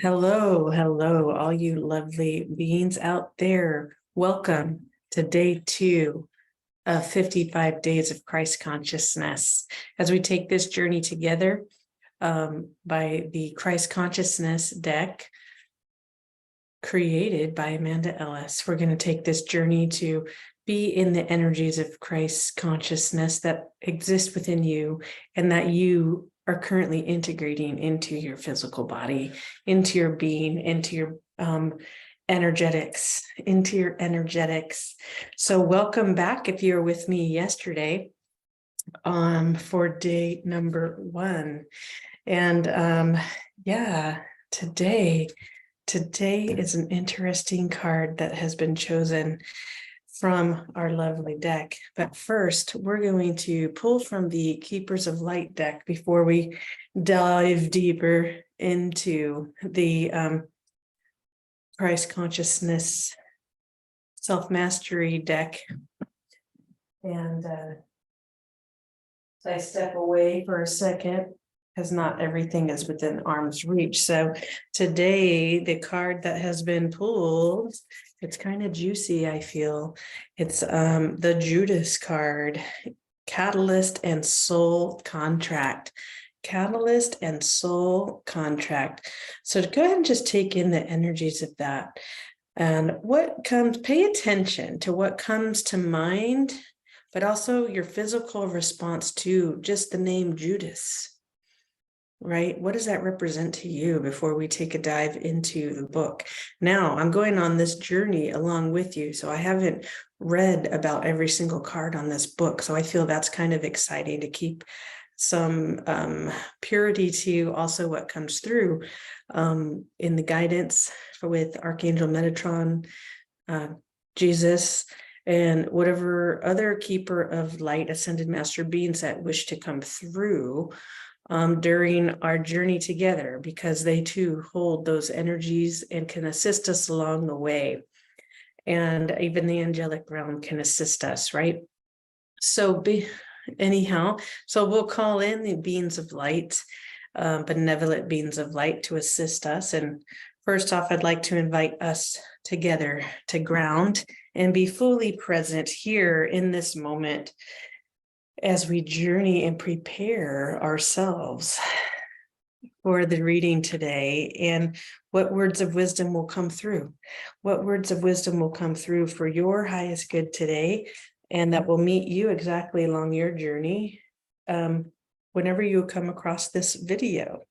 Hello, hello, all you lovely beings out there. Welcome to day 2 of 55 Days of Christ Consciousness. As we take this journey together by the Christ Consciousness deck created by Amanda Ellis, we're going to take this journey to be in the energies of Christ consciousness that exist within you and that you are currently integrating into your physical body, into your being, into your energetics. So welcome back if you were with me yesterday for day number 1. And today is an interesting card that has been chosen from our lovely deck. But first, we're going to pull from the Keepers of Light deck before we dive deeper into the Christ Consciousness Self-Mastery deck. And so I step away for a second because not everything is within arm's reach. So today, the card that has been pulled, it's kind of juicy, I feel. It's the Judas card, Catalyst and Soul Contract. Catalyst and Soul Contract. So to go ahead and just take in the energies of that. And pay attention to what comes to mind, but also your physical response to just the name Judas. Right? What does that represent to you before we take a dive into the book? Now, I'm going on this journey along with you, so I haven't read about every single card on this book, so I feel that's kind of exciting to keep some purity to also what comes through in the guidance with Arch Angel Metatron, Jesus, and whatever other keeper of light, ascended master beings that wish to come through during our journey together, because they too hold those energies and can assist us along the way. And even the angelic realm can assist us, right? So we'll call in the beings of light, benevolent beings of light to assist us. And first off, I'd like to invite us together to ground and be fully present here in this moment as we journey and prepare ourselves for the reading today, and what words of wisdom will come through. What words of wisdom will come through for your highest good today, and that will meet you exactly along your journey whenever you come across this video.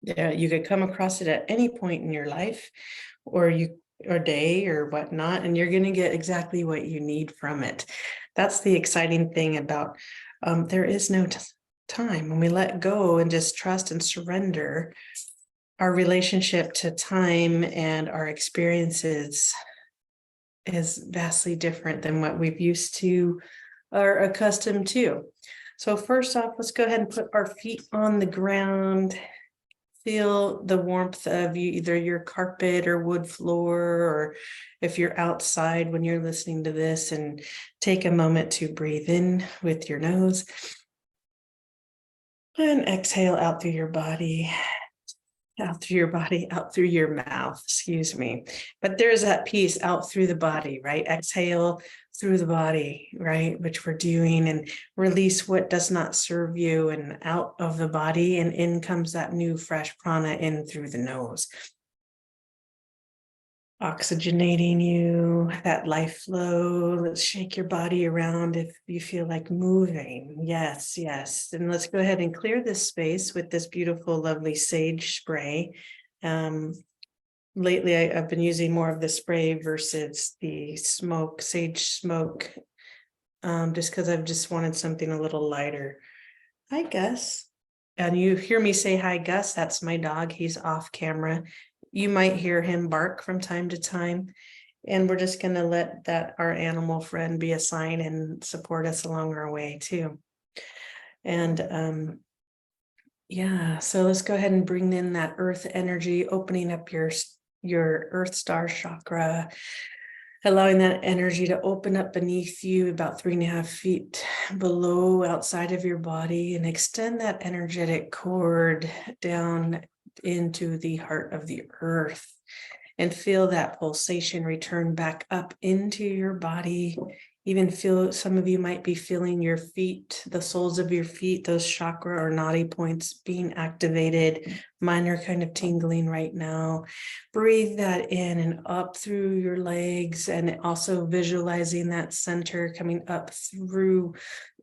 You could come across it at any point in your life or day or whatnot, and you're going to get exactly what you need from it. That's the exciting thing about there is no time. When we let go and just trust and surrender, our relationship to time and our experiences is vastly different than what we've used to or accustomed to. So first off, let's go ahead and put our feet on the ground. Feel the warmth of either your carpet or wood floor, or if you're outside when you're listening to this, and take a moment to breathe in with your nose and exhale out through your body, out through your mouth, excuse me. But there's that piece out through the body, right? Exhale through the body, right? Which we're doing, and release what does not serve you, and out of the body, and in comes that new fresh prana in through the nose. Oxygenating you, that life flow. Let's shake your body around if you feel like moving. Yes, yes. And let's go ahead and clear this space with this beautiful, lovely sage spray. Lately, I've been using more of the spray versus the sage smoke, just because I've just wanted something a little lighter. Hi, Gus. And you hear me say hi, Gus. That's my dog. He's off camera. You might hear him bark from time to time. And we're just going to let our animal friend be a sign and support us along our way too. And so let's go ahead and bring in that earth energy, opening up your earth star chakra, allowing that energy to open up beneath you about 3.5 feet below, outside of your body, and extend that energetic cord down into the heart of the earth. And feel that pulsation return back up into your body. Even feel, some of you might be feeling your feet, the soles of your feet, those chakra or nadi points being activated. Mine are kind of tingling right now. Breathe that in and up through your legs, and also visualizing that center coming up through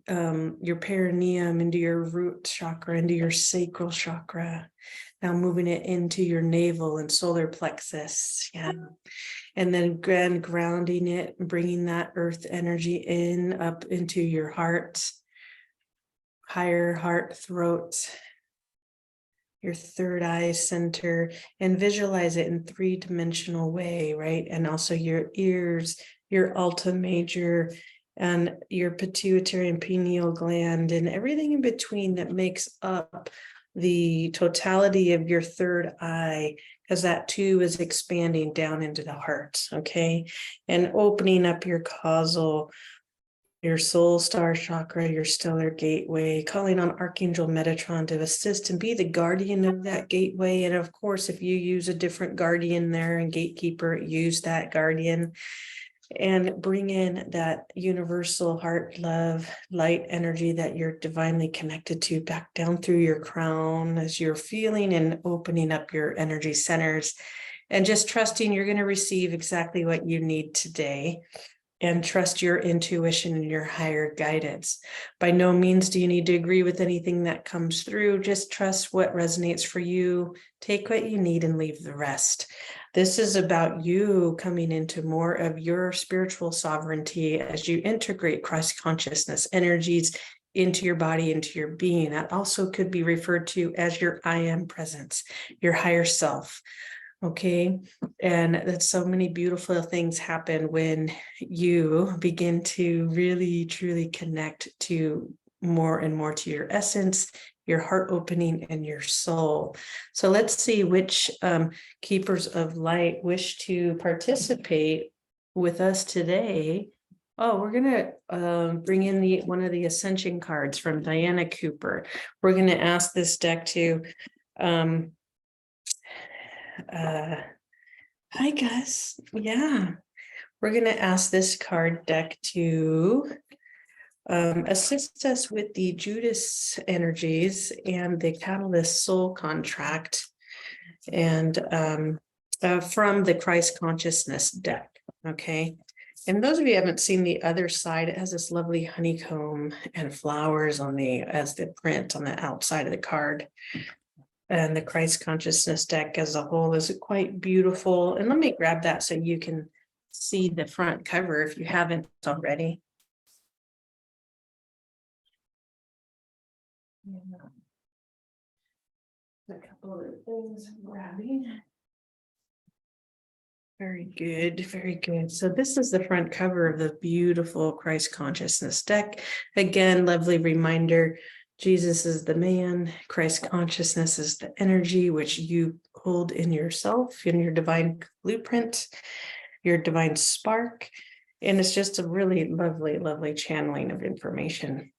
your perineum into your root chakra, into your sacral chakra. Now moving it into your navel and solar plexus. Yeah. And then grounding it, bringing that earth energy in up into your heart, higher heart, throat, your third eye center, and visualize it in 3-dimensional way, right? And also your ears, your alta major, and your pituitary and pineal gland, and everything in between that makes up the totality of your third eye, because that too is expanding down into the heart, okay? And opening up your causal, your soul star chakra, your stellar gateway, calling on Archangel Metatron to assist and be the guardian of that gateway. And of course, if you use a different guardian there and gatekeeper, use that guardian. And bring in that universal heart, love, light energy that you're divinely connected to back down through your crown as you're feeling and opening up your energy centers, and just trusting you're going to receive exactly what you need today. And trust your intuition and your higher guidance. By no means do you need to agree with anything that comes through. Just trust what resonates for you. Take what you need and leave the rest. This is about you coming into more of your spiritual sovereignty as you integrate Christ consciousness energies into your body, into your being. That also could be referred to as your I am presence, your higher self. Okay. And that so many beautiful things happen when you begin to really, truly connect to more and more to your essence, your heart opening, and your soul. So let's see which keepers of light wish to participate with us today. Oh, we're going to bring in one of the ascension cards from Diana Cooper. We're going to ask this deck to hi Gus. Yeah, we're going to ask this card deck to assist us with the Judas energies and the Catalyst Soul Contract, and from the Christ Consciousness deck. Okay. And those of you who haven't seen the other side, it has this lovely honeycomb and flowers as the print on the outside of the card. And the Christ Consciousness deck as a whole is quite beautiful. And let me grab that so you can see the front cover if you haven't already. A couple of things I'm grabbing. Very good, very good. So this is the front cover of the beautiful Christ Consciousness deck. Again, lovely reminder. Jesus is the man, Christ consciousness is the energy which you hold in yourself, in your divine blueprint, your divine spark. And it's just a really lovely, lovely channeling of information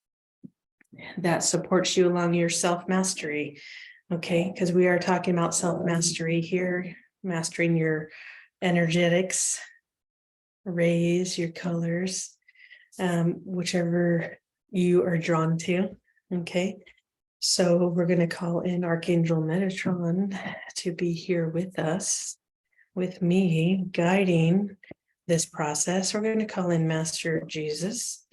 that supports you along your self-mastery. Okay, because we are talking about self-mastery here, mastering your energetics, rays, your colors, whichever you are drawn to. Okay, so we're going to call in Archangel Metatron to be here with us, with me, guiding this process. We're going to call in Master Jesus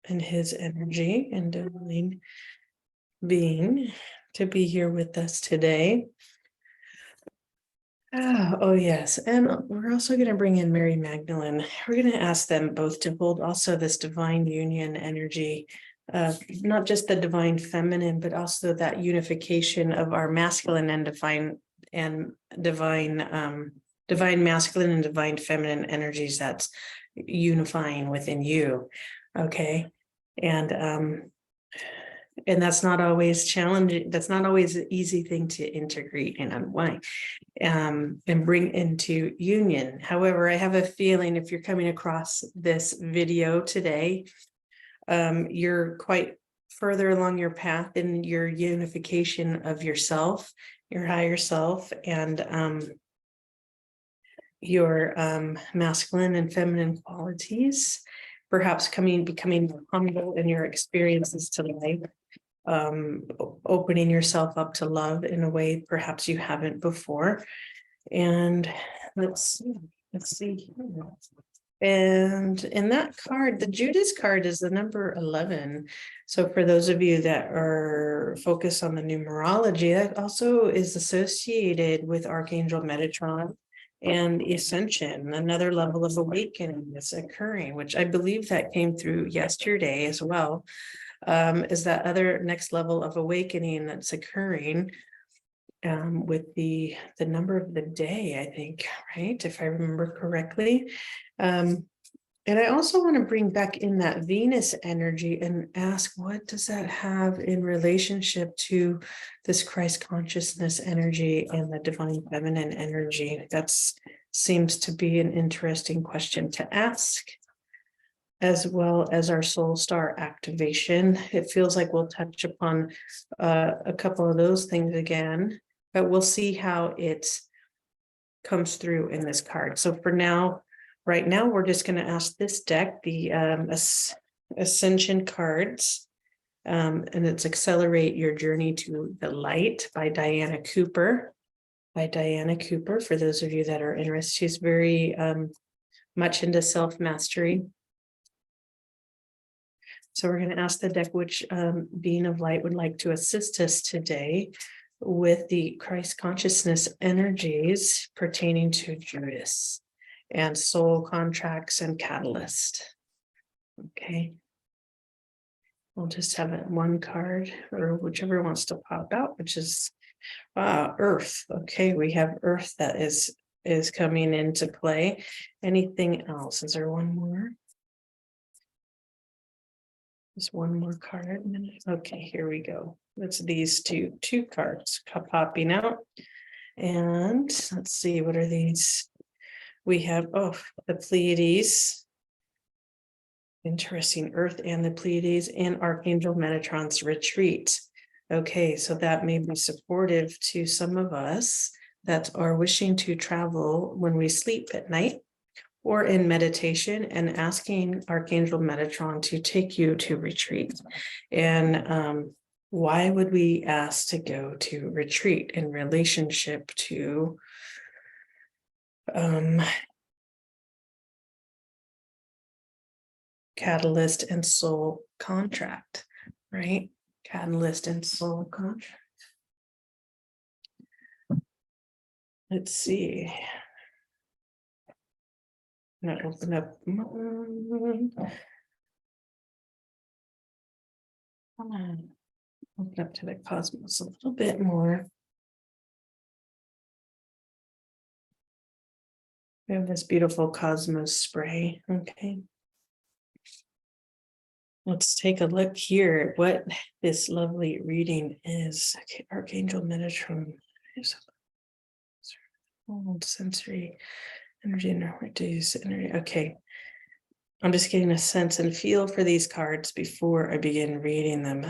and his energy and divine being to be here with us today. Oh, yes. And we're also going to bring in Mary Magdalene. We're going to ask them both to hold also this divine union energy, not just the divine feminine, but also that unification of our masculine and divine masculine and divine feminine energies that's unifying within you. Okay. And that's not always challenging. That's not always an easy thing to integrate and unwind and bring into union. However, I have a feeling if you're coming across this video today, you're quite further along your path in your unification of yourself, your higher self, and your masculine and feminine qualities, perhaps becoming more humble in your experiences to life, opening yourself up to love in a way perhaps you haven't before. And let's see. And in that card, the Judas card is the number 11. So for those of you that are focused on the numerology, that also is associated with Archangel Metatron and ascension, another level of awakening that's occurring, which I believe that came through yesterday as well, is that other next level of awakening that's occurring with the number of the day, I think, right? If I remember correctly. And I also want to bring back in that Venus energy and ask, what does that have in relationship to this Christ consciousness energy and the divine feminine energy? That seems to be an interesting question to ask, as well as our soul star activation. It feels like we'll touch upon a couple of those things again, but we'll see how it comes through in this card. So for now, right now, we're just going to ask this deck, the Ascension cards, and it's Accelerate Your Journey to the Light by Diana Cooper. For those of you that are interested, she's very much into self-mastery. So we're going to ask the deck which being of light would like to assist us today with the Christ consciousness energies pertaining to Judas and soul contracts and catalyst. Okay. We'll just have it one card or whichever wants to pop out, which is Earth. Okay, we have Earth that is coming into play. Anything else? Is there one more? Just one more card. Okay, here we go. It's these two cards popping out. And let's see, what are these? We have, the Pleiades. Interesting, Earth and the Pleiades and Archangel Metatron's retreat. Okay, so that may be supportive to some of us that are wishing to travel when we sleep at night or in meditation, and asking Archangel Metatron to take you to retreat. And why would we ask to go to retreat in relationship to catalyst and soul contract, right? Catalyst and soul contract. Let's see. I'm gonna open up. Open up to the cosmos a little bit more. We have this beautiful cosmos spray. Okay. Let's take a look here at what this lovely reading is. Okay, Archangel Metatron. Hold sensory energy and reduce energy. Okay. I'm just getting a sense and feel for these cards before I begin reading them.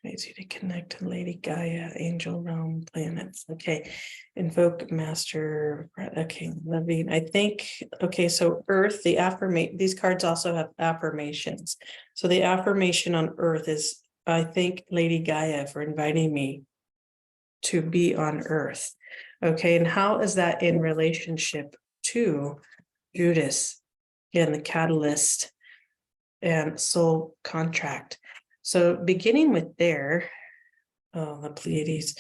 Needs you to connect to Lady Gaia, angel realm, planets. Okay, invoke master. Okay, loving. I think. Okay, so Earth. These cards also have affirmations. So the affirmation on Earth is, I thank Lady Gaia for inviting me to be on Earth. Okay, and how is that in relationship to Judas and the catalyst and soul contract? So beginning with the Pleiades.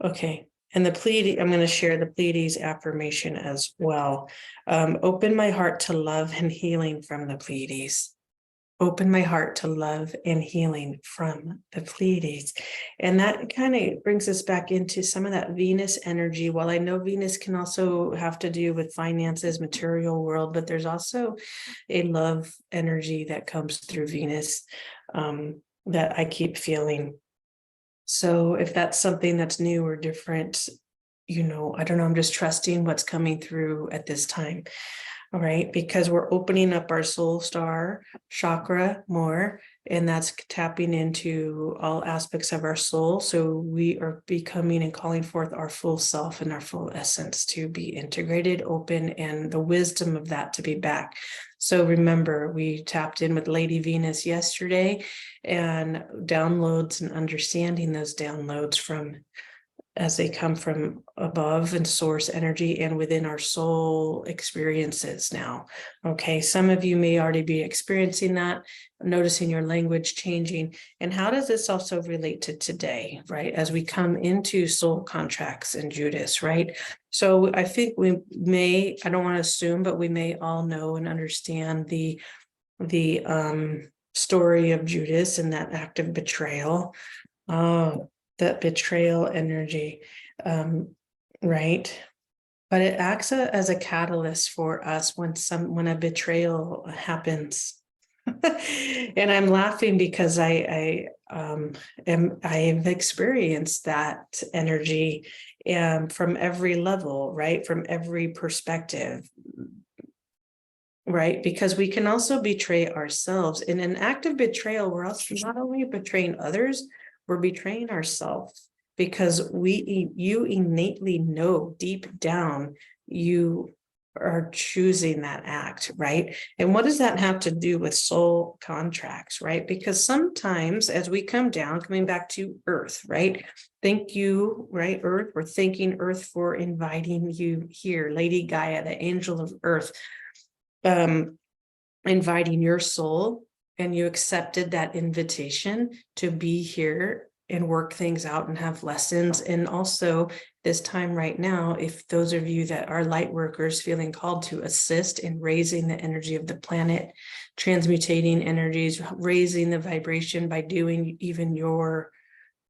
Okay. And the Pleiades, I'm going to share the Pleiades affirmation as well. Open my heart to love and healing from the Pleiades. Open my heart to love and healing from the Pleiades. And that kind of brings us back into some of that Venus energy. While I know Venus can also have to do with finances, material world, but there's also a love energy that comes through Venus that I keep feeling. So if that's something that's new or different, I don't know, I'm just trusting what's coming through at this time. All right, because we're opening up our soul star chakra more, and that's tapping into all aspects of our soul. So we are becoming and calling forth our full self and our full essence to be integrated, open, and the wisdom of that to be back. So remember, we tapped in with Lady Venus yesterday, and downloads and understanding those downloads from as they come from above and source energy and within our soul experiences now. Okay, some of you may already be experiencing that, noticing your language changing. And how does this also relate to today, right? As we come into soul contracts and Judas, right? So I think we may, I don't want to assume, but we may all know and understand the story of Judas and that act of betrayal. That betrayal energy, right? But it acts as a catalyst for us when a betrayal happens. And I'm laughing because I've experienced that energy from every level, right? From every perspective. Right, because we can also betray ourselves. In an act of betrayal, we're also not only betraying others, we're betraying ourselves, because you innately know deep down you are choosing that act, right? And what does that have to do with soul contracts, right? Because sometimes as we come down, coming back to Earth, right? Thank you, right, Earth? We're thanking Earth for inviting you here, Lady Gaia, the angel of Earth. Inviting your soul, and you accepted that invitation to be here and work things out and have lessons. And also this time right now, if those of you that are light workers feeling called to assist in raising the energy of the planet, transmutating energies, raising the vibration by doing even your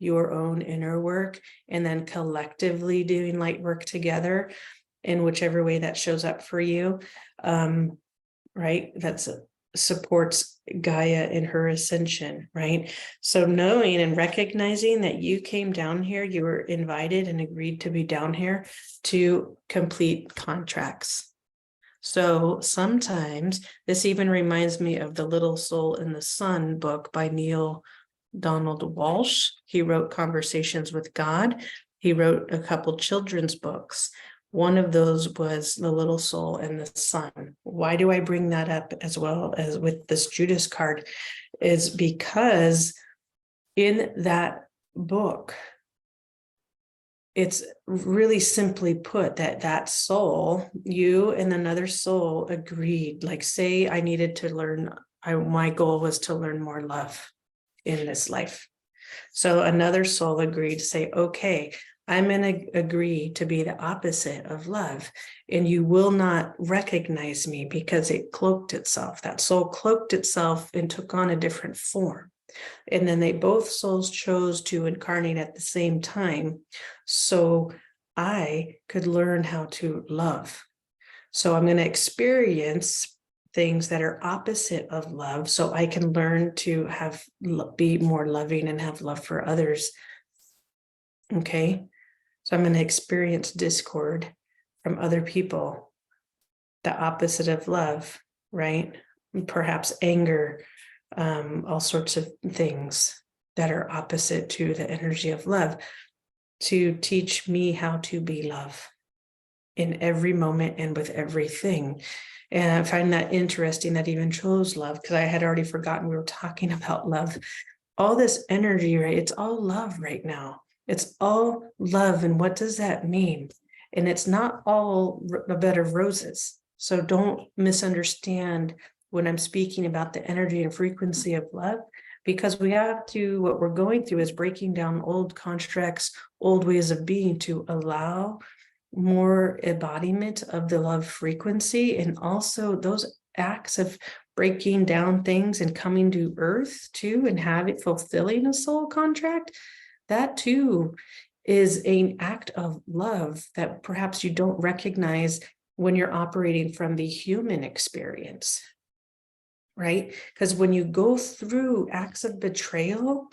own inner work, and then collectively doing light work together in whichever way that shows up for you. Right? That's supports Gaia in her ascension, right? So knowing and recognizing that you came down here, you were invited and agreed to be down here to complete contracts. So sometimes this even reminds me of The Little Soul in the Sun book by Neil Donald Walsh. He wrote Conversations with God. He wrote a couple children's books. One of those was The Little Soul and the Sun. Why do I bring that up as well as with this Judas card? Is because in that book, it's really simply put that soul, you and another soul agreed, like say I needed to learn, my goal was to learn more love in this life. So another soul agreed to say, okay, I'm going to agree to be the opposite of love, and you will not recognize me because it cloaked itself. That soul cloaked itself and took on a different form. And then both souls chose to incarnate at the same time, so I could learn how to love. So I'm going to experience things that are opposite of love, so I can learn to be more loving and have love for others. Okay. So I'm going to experience discord from other people, the opposite of love, right? Perhaps anger, all sorts of things that are opposite to the energy of love, to teach me how to be love in every moment and with everything. And I find that interesting that even chose love, because I had already forgotten we were talking about love. All this energy, right? It's all love right now. It's all love. And what does that mean? And it's not all a bed of roses. So don't misunderstand when I'm speaking about the energy and frequency of love, because what we're going through is breaking down old constructs, old ways of being to allow more embodiment of the love frequency. And also those acts of breaking down things and coming to earth too, and fulfilling a soul contract, that too is an act of love that perhaps you don't recognize when you're operating from the human experience, right? Because when you go through acts of betrayal,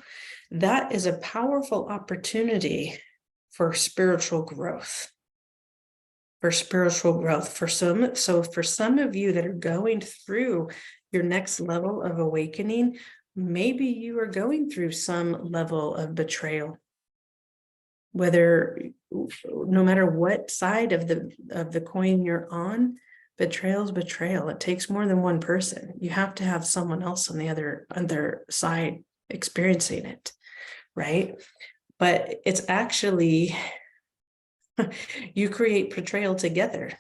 that is a powerful opportunity for spiritual growth. for spiritual growth. For some of you that are going through your next level of awakening, maybe you are going through some level of betrayal. Whether, no matter what side of the coin you're on, betrayal is betrayal. It takes more than one person. You have to have someone else on the other side experiencing it, right? But it's actually, you create betrayal together,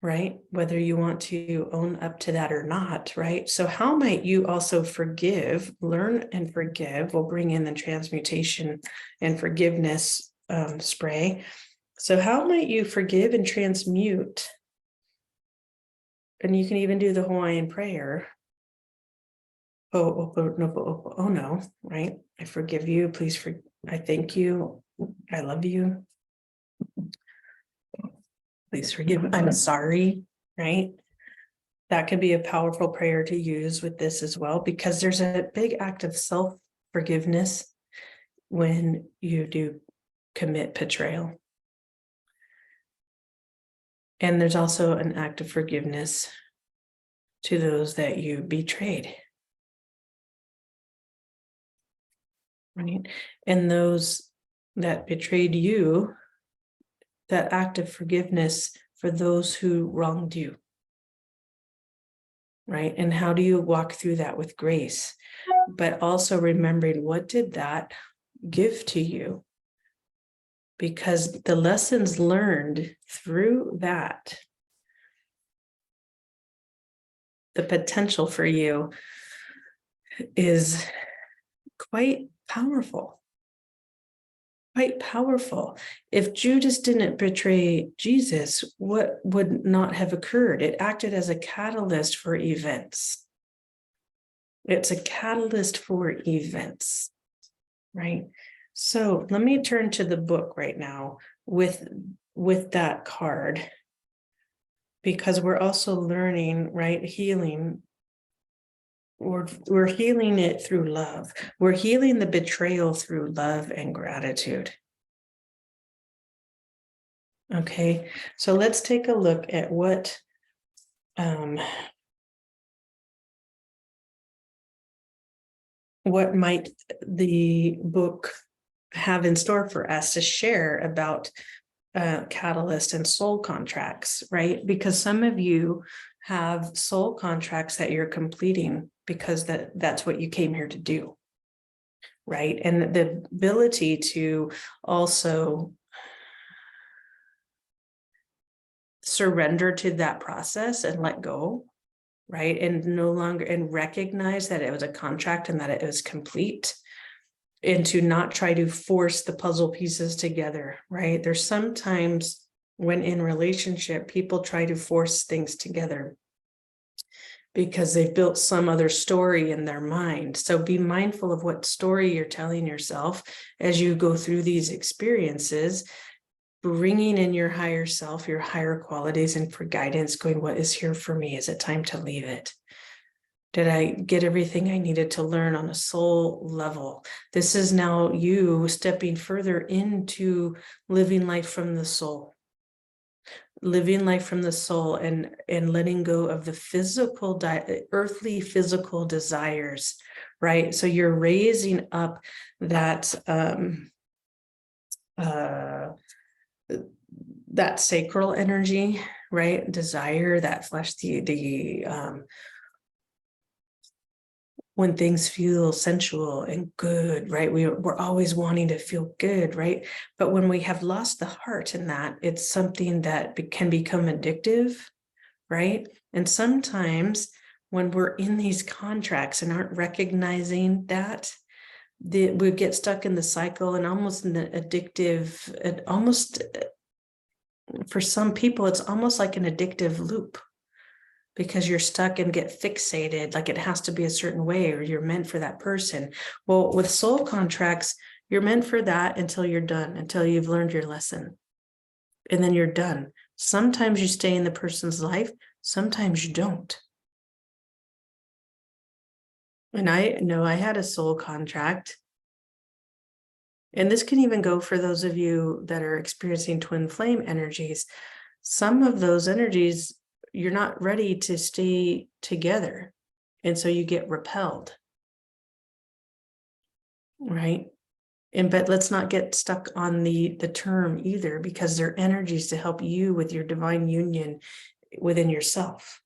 right? Whether you want to own up to that or not, right? So how might you also forgive, learn and forgive? We'll bring in the transmutation and forgiveness spray. So how might you forgive and transmute? And you can even do the Hawaiian prayer. Oh no, right? I forgive you. Please, I thank you. I love you. Please forgive. I'm sorry, right? That could be a powerful prayer to use with this as well, because there's a big act of self-forgiveness when you do commit betrayal. And there's also an act of forgiveness to those that you betrayed. Right? And those that betrayed you, that act of forgiveness for those who wronged you. Right? And how do you walk through that with grace? But also remembering, what did that give to you? Because the lessons learned through that, the potential for you is quite powerful. Quite powerful. If Judas didn't betray Jesus, what would not have occurred? It acted as a catalyst for events. It's a catalyst for events, right? So let me turn to the book right now with that card, because we're also learning, right? Healing. We're healing it through love. We're healing the betrayal through love and gratitude. Okay, so let's take a look at what might the book have in store for us to share about catalyst and soul contracts, right? Because some of you have soul contracts that you're completing because that's what you came here to do, right? And the ability to also surrender to that process and let go, right? And no longer, and recognize that it was a contract and that it was complete, and to not try to force the puzzle pieces together, right? There's sometimes when in relationship, people try to force things together because they've built some other story in their mind. So be mindful of what story you're telling yourself as you go through these experiences, bringing in your higher self, your higher qualities, and for guidance, going, what is here for me? Is it time to leave it? Did I get everything I needed to learn on a soul level? This is now you stepping further into living life from the soul. Living life from the soul and letting go of the physical, earthly physical desires, right? So you're raising up that that sacral energy, right? Desire, that flesh, when things feel sensual and good, right? We're always wanting to feel good, right? But when we have lost the heart in that, it's something that can become addictive, right? And sometimes when we're in these contracts and aren't recognizing that, we get stuck in the cycle and almost in the addictive, and almost, for some people, it's almost like an addictive loop, because you're stuck and get fixated, like it has to be a certain way, or you're meant for that person. Well, with soul contracts, you're meant for that until you're done, until you've learned your lesson. And then you're done. Sometimes you stay in the person's life, sometimes you don't. And I know I had a soul contract And this can even go for those of you that are experiencing twin flame energies. Some of those energies, you're not ready to stay together. And so you get repelled. Right? But let's not get stuck on the term either, because they're energies to help you with your divine union within yourself.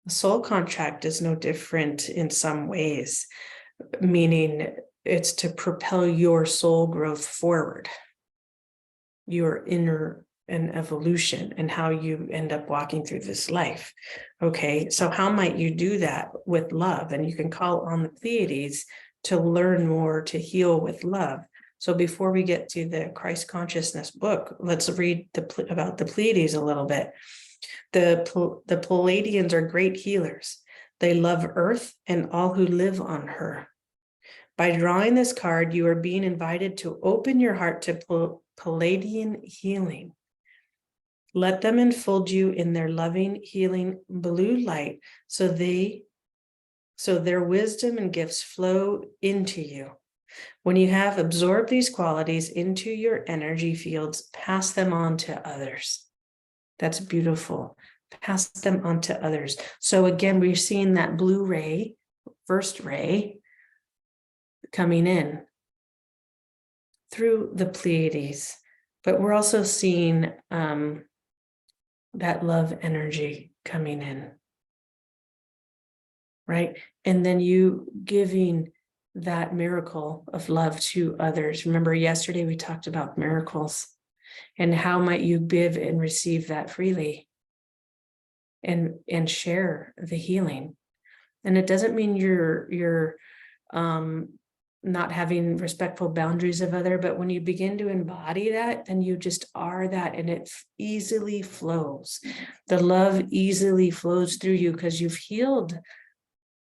The soul contract is no different in some ways, meaning it's to propel your soul growth forward, your inner and evolution, and how you end up walking through this life. Okay, so how might you do that with love? And you can call on the Pleiades to learn more, to heal with love. So before we get to the Christ Consciousness book, let's read about the Pleiades a little bit. The Pleiadians are great healers. They love Earth and all who live on her. By drawing this card, you are being invited to open your heart to Pleiadian healing. Let them enfold you in their loving, healing blue light, so their wisdom and gifts flow into you. When you have absorbed these qualities into your energy fields, pass them on to others. That's beautiful. Pass them on to others. So again, we're seeing that blue ray, first ray, coming in through the Pleiades, but we're also seeing that love energy coming in, right? And then you giving that miracle of love to others. Remember, yesterday we talked about miracles and how might you give and receive that freely and share the healing. And it doesn't mean you're not having respectful boundaries of other, but when you begin to embody that, then you just are that, and it easily flows. The love easily flows through you because you've healed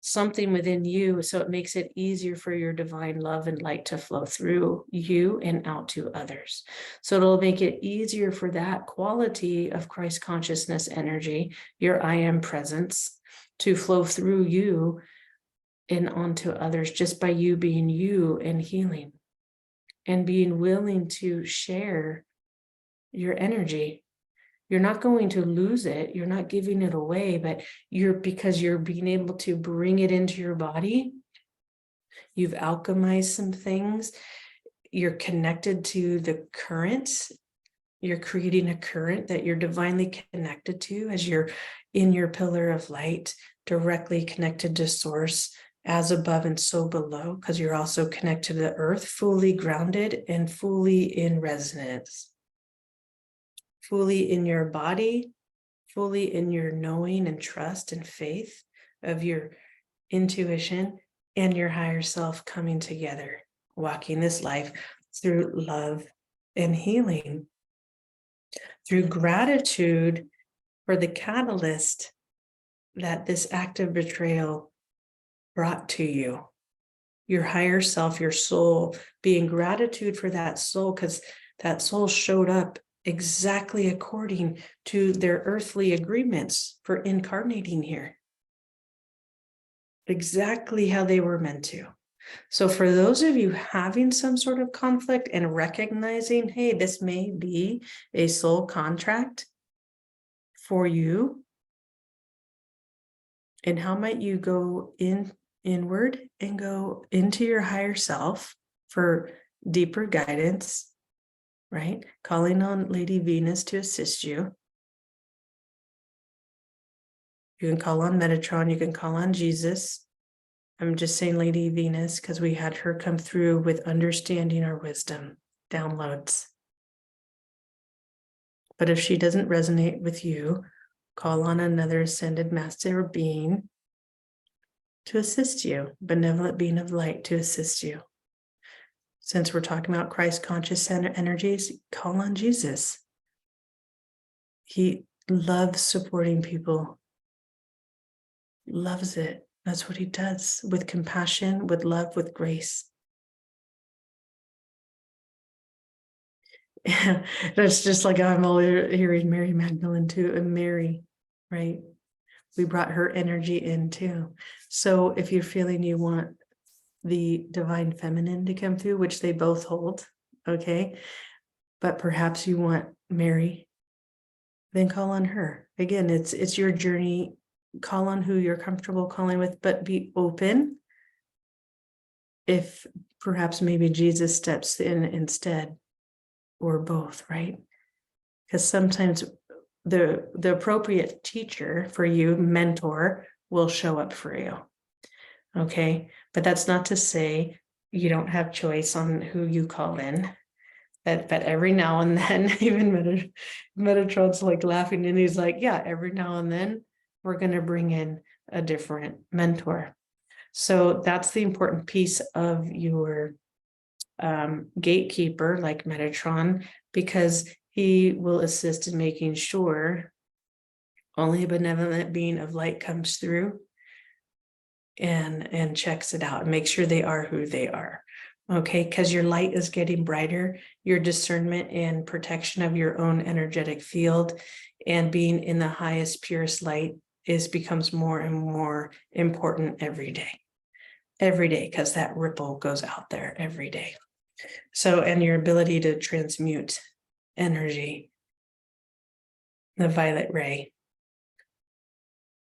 something within you, so it makes it easier for your divine love and light to flow through you and out to others. So it'll make it easier for that quality of Christ consciousness energy, your I am presence, to flow through you and onto others, just by you being you and healing and being willing to share your energy. You're not going to lose it. You're not giving it away, but because you're being able to bring it into your body. You've alchemized some things. You're connected to the current. You're creating a current that you're divinely connected to as you're in your pillar of light, directly connected to source, as above and so below, because you're also connected to the earth, fully grounded and fully in resonance. Fully in your body, fully in your knowing and trust and faith of your intuition and your higher self coming together, walking this life through love and healing, through gratitude for the catalyst that this act of betrayal brought to you. Your higher self, your soul, being gratitude for that soul, because that soul showed up exactly according to their earthly agreements for incarnating here. Exactly how they were meant to. So for those of you having some sort of conflict and recognizing, hey, this may be a soul contract for you, and how might you go inward and go into your higher self for deeper guidance, right? Calling on Lady Venus to assist you. You can call on Metatron, you can call on Jesus. I'm just saying Lady Venus because we had her come through with understanding our wisdom downloads. But if she doesn't resonate with you, call on another ascended master or being to assist you, benevolent being of light to assist you. Since we're talking about Christ conscious energies, call on Jesus. He loves supporting people, loves it. That's what he does, with compassion, with love, with grace. That's just like I'm all hearing Mary Magdalene too, and Mary, right? We brought her energy in too. So if you're feeling you want the divine feminine to come through, which they both hold. Okay. But perhaps you want Mary, then call on her. Again, it's your journey. Call on who you're comfortable calling with, but be open if perhaps maybe Jesus steps in instead, or both, right? Because sometimes the appropriate teacher for you, mentor, will show up for you. Okay. But that's not to say you don't have choice on who you call in. But every now and then, even Metatron's like laughing, and he's like, yeah, every now and then we're going to bring in a different mentor. So that's the important piece of your gatekeeper, like Metatron, because he will assist in making sure only a benevolent being of light comes through and checks it out and make sure they are who they are. Okay, because your light is getting brighter, your discernment and protection of your own energetic field and being in the highest, purest light becomes more and more important every day, because that ripple goes out there every day. So, and your ability to transmute energy, the violet ray,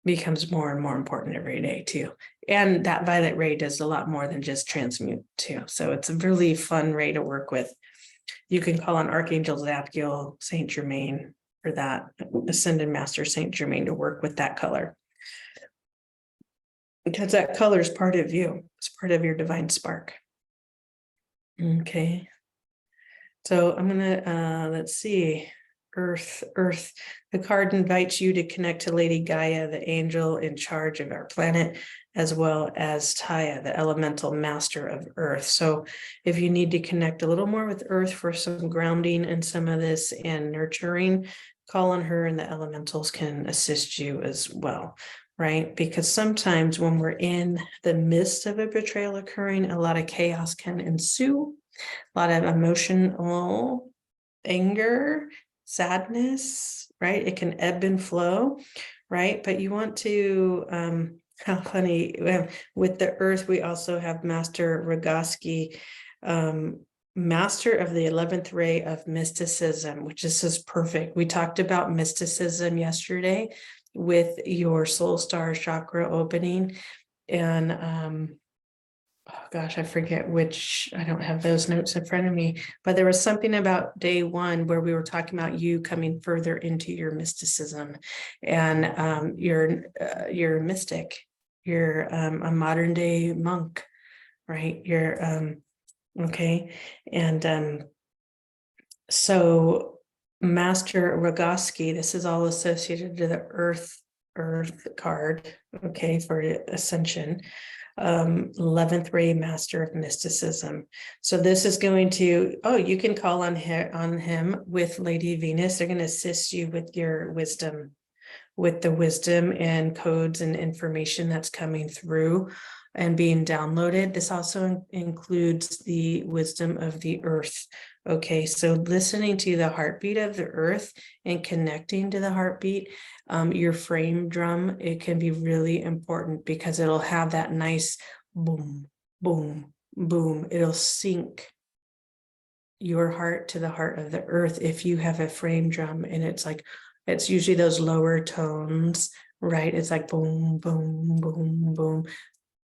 becomes more and more important every day too. And that violet ray does a lot more than just transmute too. So it's a really fun ray to work with. You can call on Arch Angel Metatron, Saint Germain, for that Ascended Master Saint Germain to work with that color. Because that color is part of you. It's part of your divine spark. Okay. So I'm gonna let's see. Earth. The card invites you to connect to Lady Gaia, the angel in charge of our planet, as well as Taya, the elemental master of Earth. So if you need to connect a little more with Earth for some grounding and some of this and nurturing, call on her, and the elementals can assist you as well, right? Because sometimes when we're in the midst of a betrayal occurring, a lot of chaos can ensue, a lot of emotional anger, sadness, right? It can ebb and flow, right? But you want to, how funny, with the Earth, we also have Master Rogoski, Master of the 11th ray of mysticism, which is just perfect. We talked about mysticism yesterday with your soul star chakra opening, and oh gosh, I forget which, I don't have those notes in front of me, but there was something about day one where we were talking about you coming further into your mysticism, and you're a mystic, you're a modern day monk, right? You're okay. And so Master Rogoski, this is all associated to the earth card, okay, for ascension. 11th ray master of mysticism. So this is going to, you can call on him with Lady Venus. They're going to assist you with your wisdom, with the wisdom and codes and information that's coming through and being downloaded. This also includes the wisdom of the earth. Okay, so listening to the heartbeat of the earth and connecting to the heartbeat, your frame drum, it can be really important because it'll have that nice boom, boom, boom. It'll sync your heart to the heart of the earth if you have a frame drum, and it's usually those lower tones, right? It's like boom, boom, boom, boom.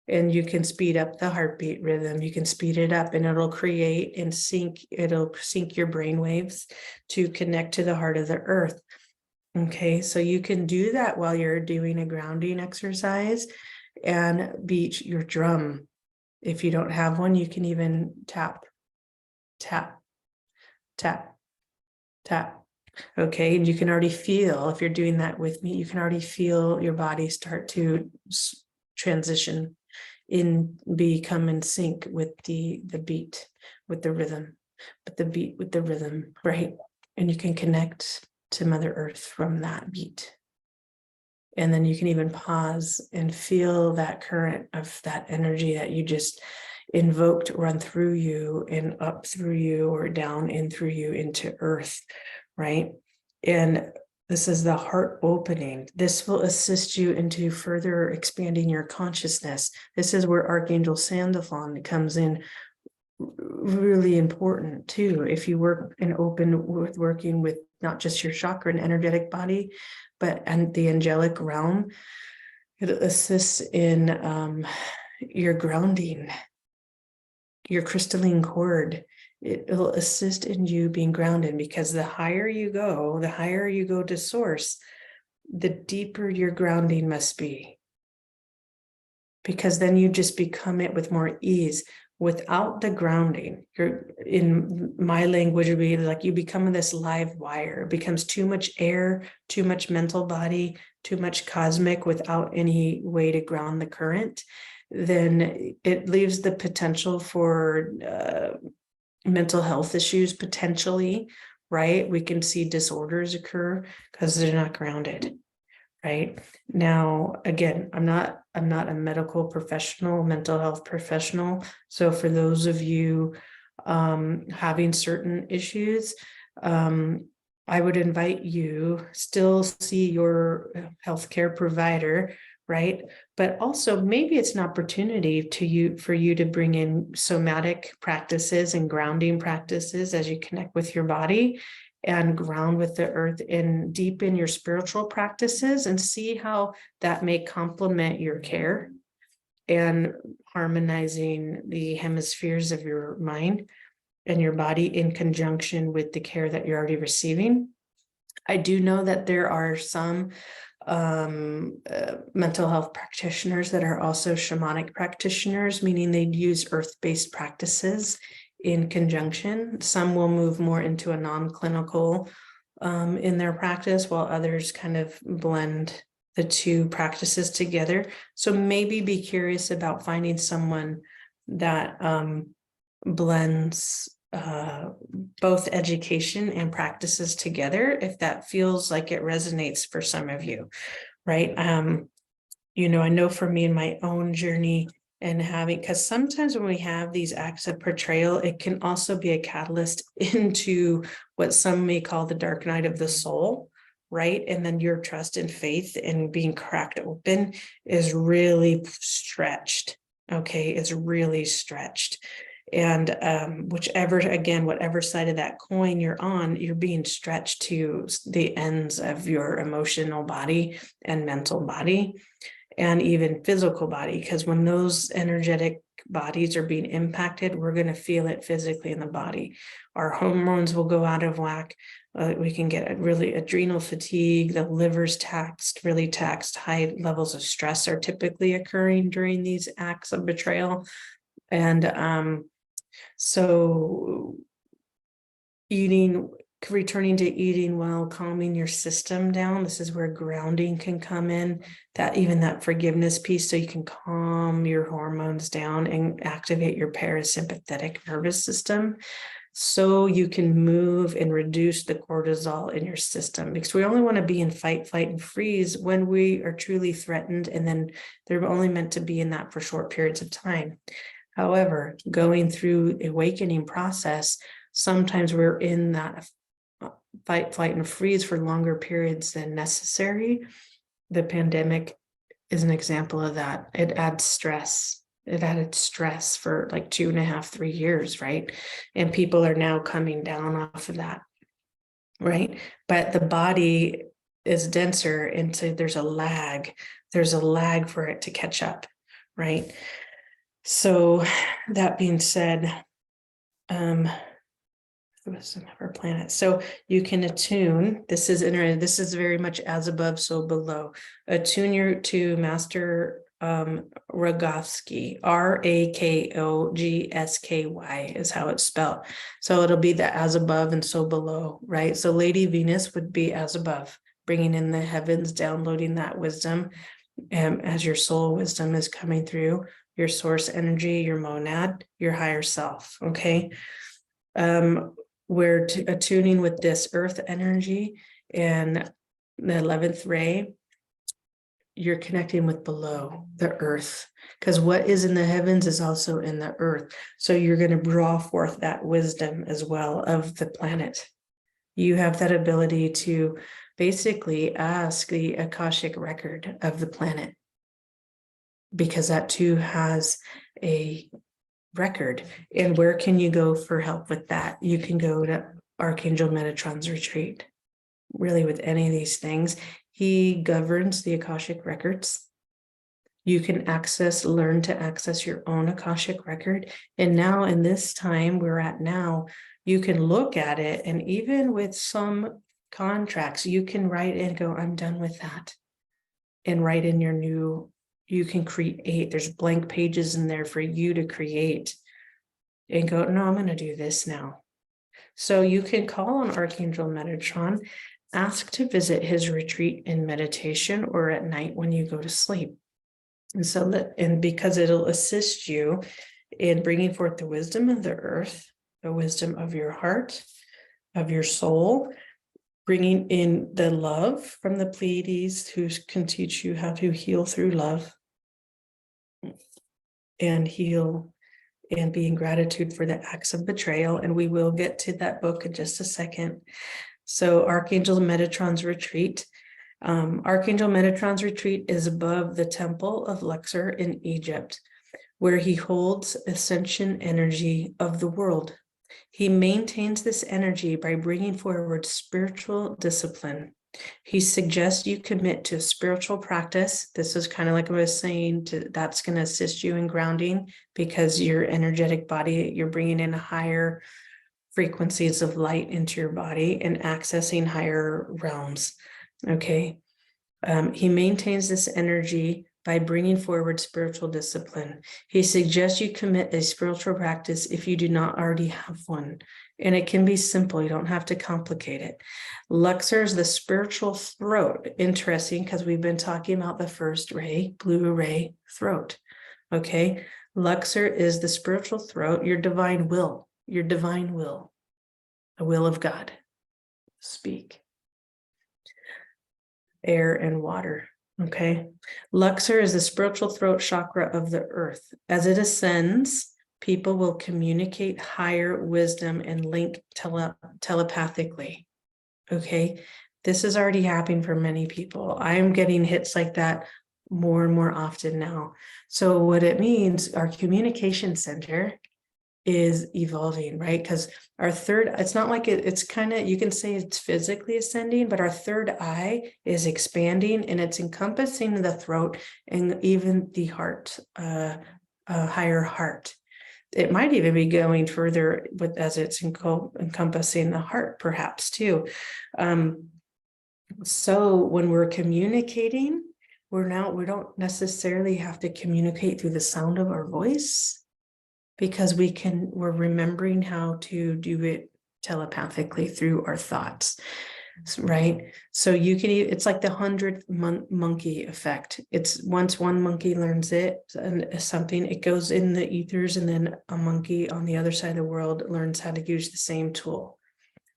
And you can speed up the heartbeat rhythm. You can speed it up, and it'll create and sync. It'll sync your brain waves to connect to the heart of the earth. Okay, so you can do that while you're doing a grounding exercise and beat your drum. If you don't have one, you can even tap, tap, tap, tap. Okay, and you can already feel, if you're doing that with me, you can already feel your body start to transition become in sync with the beat, with the rhythm, but the beat with the rhythm, right? And you can connect to Mother Earth from that beat. And then you can even pause and feel that current of that energy that you just invoked run through you and up through you or down in through you into Earth, right? And This is the heart opening. This will assist you into further expanding your consciousness. This is where Archangel Sandalphon comes in really important too. If you work and open with working with not just your chakra and energetic body, but and the angelic realm, it assists in your grounding, your crystalline cord. It'll assist in you being grounded, because the higher you go to source, the deeper your grounding must be. Because then you just become it with more ease. Without the grounding, you're, in my language, would be like you become this live wire. It becomes too much air, too much mental body, too much cosmic without any way to ground the current. Then it leaves the potential for mental health issues potentially, right? We can see disorders occur because they're not grounded. Right now, again, I'm not a medical professional, mental health professional. So for those of you having certain issues, I would invite you still see your healthcare provider, right? But also maybe it's an opportunity for you to bring in somatic practices and grounding practices as you connect with your body and ground with the earth and deepen your spiritual practices, and see how that may complement your care and harmonizing the hemispheres of your mind and your body in conjunction with the care that you're already receiving. I do know that there are some mental health practitioners that are also shamanic practitioners, meaning they use earth-based practices in conjunction. Some will move more into a non-clinical in their practice, while others kind of blend the two practices together. So maybe be curious about finding someone that blends both education and practices together, if that feels like it resonates for some of you, right? I know for me in my own journey, and having, because sometimes when we have these acts of betrayal, it can also be a catalyst into what some may call the dark night of the soul, right? And then your trust and faith in being cracked open is really stretched. Okay, it's really stretched. And whatever side of that coin you're on, you're being stretched to the ends of your emotional body and mental body, and even physical body, because when those energetic bodies are being impacted, we're going to feel it physically in the body. Our hormones will go out of whack. We can get really adrenal fatigue. The liver's really taxed. High levels of stress are typically occurring during these acts of betrayal. And so returning to eating well, calming your system down. This is where grounding can come in, that forgiveness piece, so you can calm your hormones down and activate your parasympathetic nervous system, so you can move and reduce the cortisol in your system, because we only want to be in fight, flight, and freeze when we are truly threatened, and then they're only meant to be in that for short periods of time. However, going through the awakening process, sometimes we're in that fight, flight, and freeze for longer periods than necessary. The pandemic is an example of that. It adds stress. It added stress for like 2.5, 3 years, right? And people are now coming down off of that, right? But the body is denser, and so there's a lag. There's a lag for it to catch up, right? So that being said, the wisdom of our planet. So you can attune. This is very much as above, so below. Attune to Master Rogotsky. Rakogsky is how it's spelled. So it'll be the as above and so below, right? So Lady Venus would be as above, bringing in the heavens, downloading that wisdom, as your soul wisdom is coming through, your source energy, your monad, your higher self. Okay. We're attuning with this earth energy, and the 11th ray, you're connecting with below the earth, because what is in the heavens is also in the earth. So you're going to draw forth that wisdom as well of the planet. You have that ability to basically ask the Akashic record of the planet, because that too has a record. And where can you go for help with that? You can go to Archangel Metatron's retreat. Really, with any of these things, he governs the Akashic records. You can learn to access your own Akashic record. And now in this time we're at now, you can look at it, and even with some contracts, you can write and go, I'm done with that. And write in your new, you can create, there's blank pages in there for you to create and go, no, I'm going to do this now. So you can call on Archangel Metatron, ask to visit his retreat in meditation or at night when you go to sleep. And so because it'll assist you in bringing forth the wisdom of the earth, the wisdom of your heart, of your soul, bringing in the love from the Pleiades, who can teach you how to heal through love and heal and be in gratitude for the acts of betrayal. And we will get to that book in just a second. So Archangel Metatron's retreat. Archangel Metatron's retreat is above the temple of Luxor in Egypt, where he holds ascension energy of the world. He maintains this energy by bringing forward spiritual discipline. He suggests you commit to a spiritual practice. This is kind of like I was saying, that's going to assist you in grounding, because your energetic body, you're bringing in higher frequencies of light into your body and accessing higher realms. Okay. He maintains this energy by bringing forward spiritual discipline. He suggests you commit a spiritual practice if you do not already have one. And it can be simple. You don't have to complicate it. Luxor is the spiritual throat. Interesting, because we've been talking about the first ray, blue ray throat. Okay. Luxor is the spiritual throat, your divine will, the will of God. Speak. Air and water. Okay. Luxor is the spiritual throat chakra of the earth. As it ascends, people will communicate higher wisdom and link telepathically. Okay. This is already happening for many people. I am getting hits like that more and more often now. So what it means, our communication center is evolving, right? Because our third, it's not like it's kind of, you can say it's physically ascending, but our third eye is expanding, and it's encompassing the throat and even the heart, higher heart. It might even be going further as it's encompassing the heart, perhaps too. So when we're communicating, we don't necessarily have to communicate through the sound of our voice, because we're remembering how to do it telepathically through our thoughts, right? So it's like the 100th monkey effect. It's once one monkey learns it and something, it goes in the ethers, and then a monkey on the other side of the world learns how to use the same tool.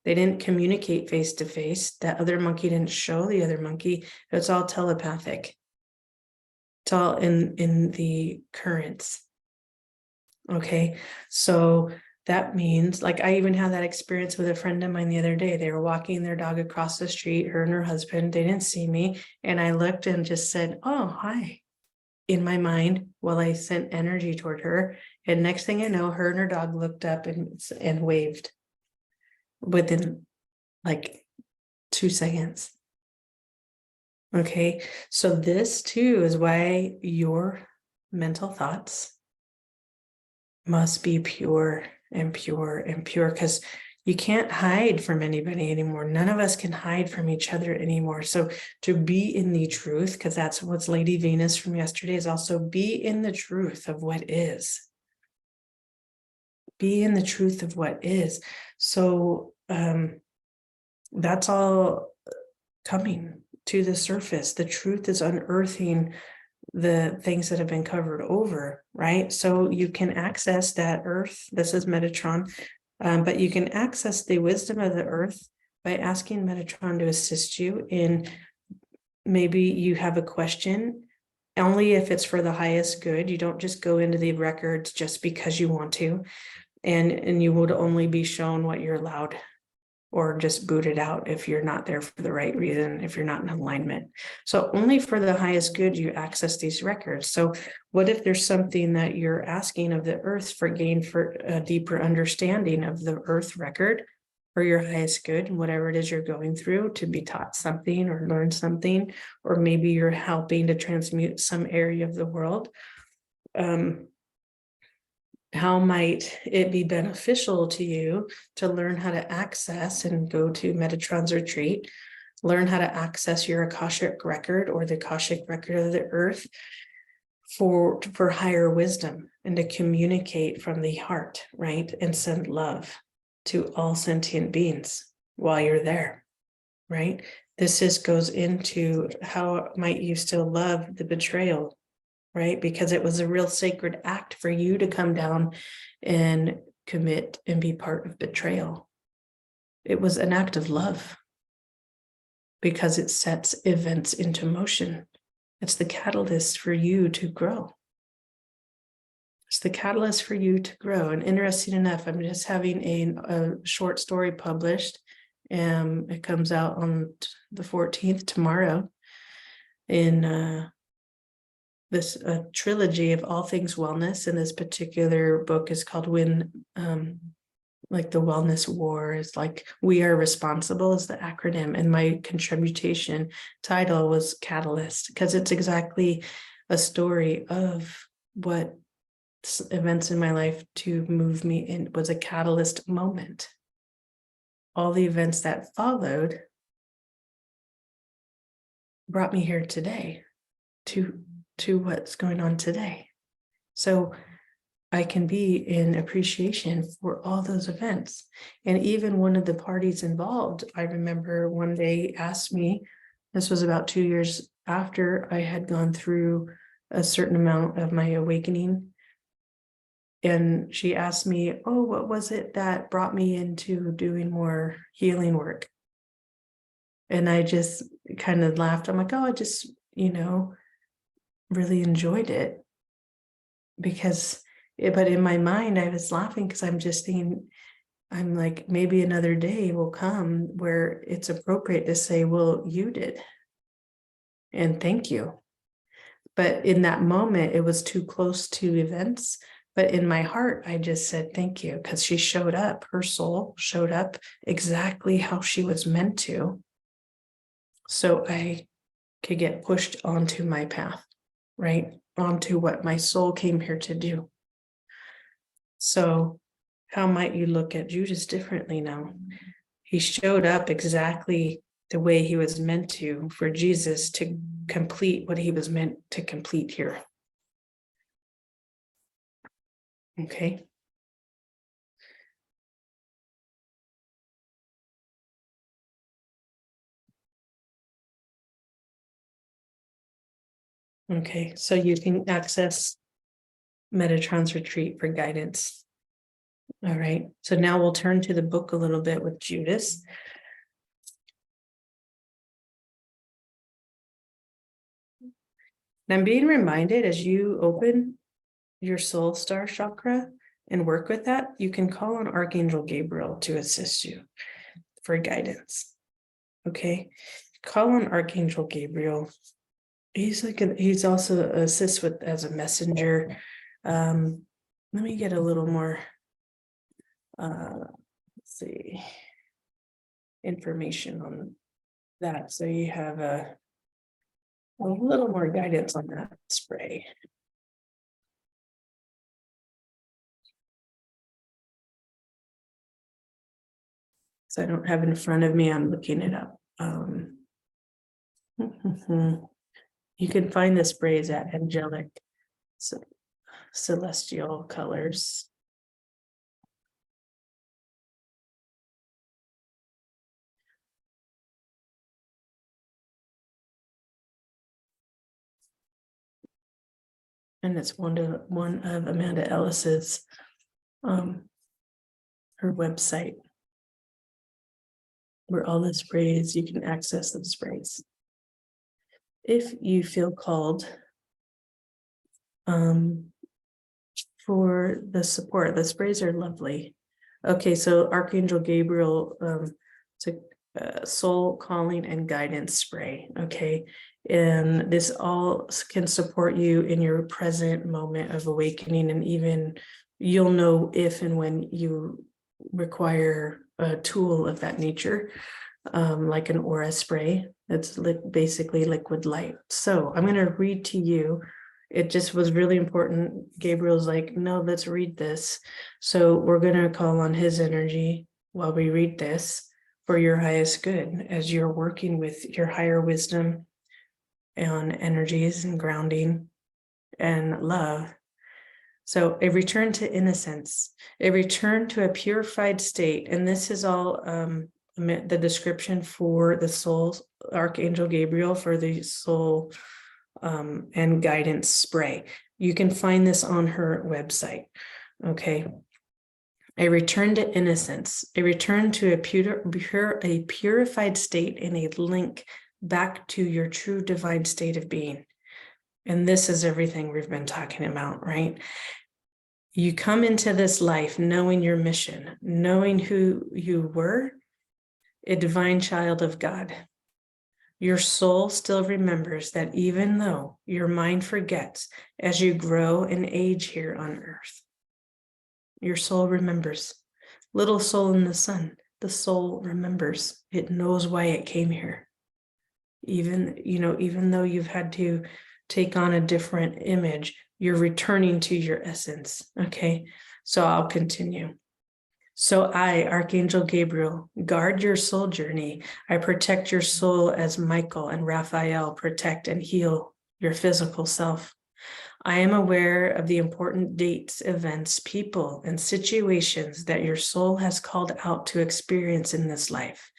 They didn't communicate face to face. That other monkey didn't show the other monkey. It's all telepathic. It's all in the currents. Okay, so that means, like, I even had that experience with a friend of mine the other day. They were walking their dog across the street, her and her husband. They didn't see me, and I looked and just said, oh, hi, in my mind, while I sent energy toward her. And next thing I know, her and her dog looked up and waved within like 2 seconds. Okay, so this too is why your mental thoughts must be pure and pure and pure, because you can't hide from anybody anymore. None of us can hide from each other anymore. So to be in the truth, because that's what's Lady Venus from yesterday, is also be in the truth of what is. Be in the truth of what is. So that's all coming to the surface. The truth is unearthing the things that have been covered over, right? So you can access that earth. This is Metatron, but you can access the wisdom of the earth by asking Metatron to assist you in, maybe you have a question, only if it's for the highest good. You don't just go into the records just because you want to, and you would only be shown what you're allowed or just boot it out if you're not there for the right reason, if you're not in alignment. So only for the highest good you access these records. So what if there's something that you're asking of the earth for gain, for a deeper understanding of the earth record, for your highest good, and whatever it is you're going through, to be taught something or learn something, or maybe you're helping to transmute some area of the world. How might it be beneficial to you to learn how to access and go to Metatron's retreat, learn how to access your Akashic record or the Akashic record of the earth for higher wisdom, and to communicate from the heart, right? And send love to all sentient beings while you're there, right? This goes into how might you still love the betrayal, right? Because it was a real sacred act for you to come down and commit and be part of betrayal. It was an act of love because it sets events into motion. It's the catalyst for you to grow. It's the catalyst for you to grow. And interesting enough, I'm just having a short story published. It comes out on the 14th, tomorrow, in this trilogy of all things wellness. And this particular book is called When, like the Wellness War is like, we are responsible is the acronym. And my contribution title was Catalyst, because it's exactly a story of what events in my life to move me in was a catalyst moment. All the events that followed brought me here today to what's going on today. So I can be in appreciation for all those events. And even one of the parties involved, I remember one day asked me, this was about 2 years after I had gone through a certain amount of my awakening. And she asked me, oh, what was it that brought me into doing more healing work? And I just kind of laughed. I'm like, oh, I just, really enjoyed it. But in my mind, I was laughing because I'm just thinking, I'm like, maybe another day will come where it's appropriate to say, well, you did. And thank you. But in that moment, it was too close to events. But in my heart, I just said, thank you, because she showed up, her soul showed up exactly how she was meant to. So I could get pushed onto my path, right? Onto what my soul came here to do. So how might you look at Judas differently now? He showed up exactly the way he was meant to for Jesus to complete what he was meant to complete here. Okay. Okay, so you can access Metatron's retreat for guidance. All right, so now we'll turn to the book a little bit with Judas. And I'm being reminded, as you open your soul star chakra and work with that, you can call on Archangel Gabriel to assist you for guidance. Okay, call on Archangel Gabriel. He's also assists with as a messenger. Let me get a little more let's see, information on that, so you have a little more guidance on that spray. So I don't have it in front of me, I'm looking it up. You can find the sprays at Angelic Celestial Colors. And it's one of Amanda Ellis's her website, where all the sprays, you can access the sprays. If you feel called for the support, the sprays are lovely. Okay, so Archangel Gabriel It's a soul calling and guidance spray. Okay. And this all can support you in your present moment of awakening. And even you'll know if and when you require a tool of that nature, like an aura spray. That's basically liquid light. So I'm going to read to you. It just was really important. Gabriel's like, no, let's read this. So we're going to call on his energy while we read this for your highest good as you're working with your higher wisdom and energies and grounding and love. So a return to innocence, a return to a purified state. And this is all the description for the soul, Archangel Gabriel, for the soul and guidance spray. You can find this on her website. Okay. A return to innocence, a return to a purified state, and a link back to your true divine state of being. And this is everything we've been talking about, right? You come into this life knowing your mission, knowing who you were, a divine child of God. Your soul still remembers that even though your mind forgets as you grow and age here on earth, your soul remembers. Little soul in the sun, the soul remembers. It knows why it came here. Even though you've had to take on a different image, you're returning to your essence. Okay, so I'll continue. So I, Archangel Gabriel, guard your soul journey. I protect your soul as Michael and Raphael protect and heal your physical self. I am aware of the important dates, events, people, and situations that your soul has called out to experience in this life.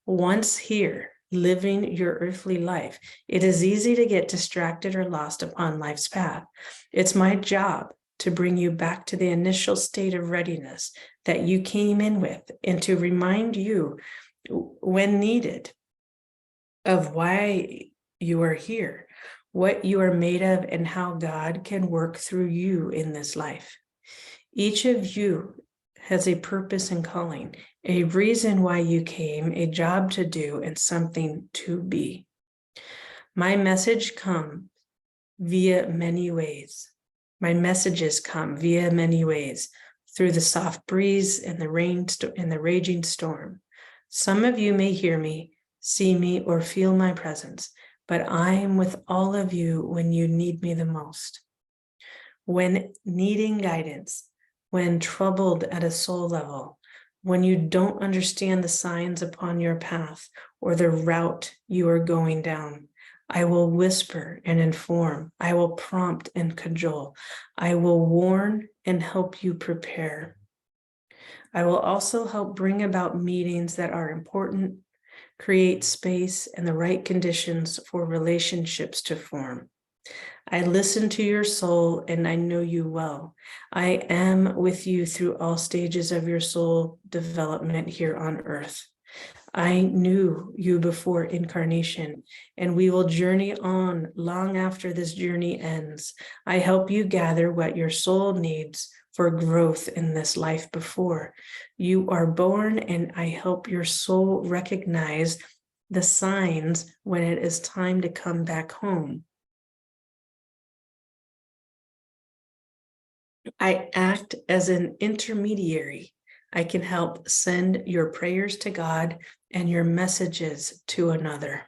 Once here, living your earthly life, it is easy to get distracted or lost upon life's path. It's my job to bring you back to the initial state of readiness that you came in with, and to remind you, when needed, of why you are here, what you are made of, and how God can work through you in this life. Each of you has a purpose and calling, a reason why you came, a job to do, and something to be. My message comes via many ways. My messages come via many ways, through the soft breeze and the rain and the raging storm. Some of you may hear me, see me, or feel my presence, but I am with all of you when you need me the most. When needing guidance, when troubled at a soul level, when you don't understand the signs upon your path or the route you are going down, I will whisper and inform. I will prompt and cajole. I will warn and help you prepare. I will also help bring about meetings that are important, create space and the right conditions for relationships to form. I listen to your soul and I know you well. I am with you through all stages of your soul development here on earth. I knew you before incarnation, and we will journey on long after this journey ends. I help you gather what your soul needs for growth in this life before you are born, and I help your soul recognize the signs when it is time to come back home. I act as an intermediary. I can help send your prayers to God and your messages to another.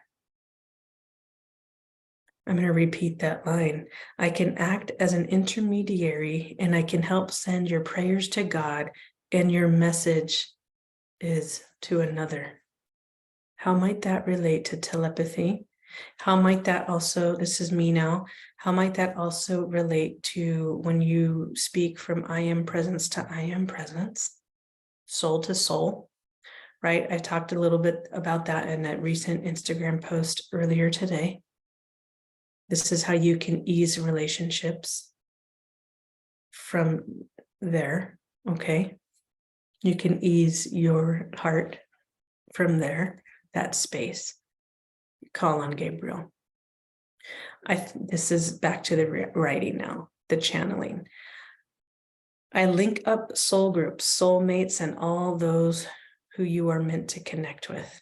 I'm going to repeat that line. I can act as an intermediary, and I can help send your prayers to God and your message is to another. How might that relate to telepathy? How might that also, this is me now, how might that also relate to when you speak from I am presence to I am presence, soul to soul, right? I talked a little bit about that in a recent Instagram post earlier today. This is how you can ease relationships from there, okay? You can ease your heart from that space. Call on Gabriel. This is back to the writing now, the channeling. I link up soul groups, soulmates, and all those who you are meant to connect with.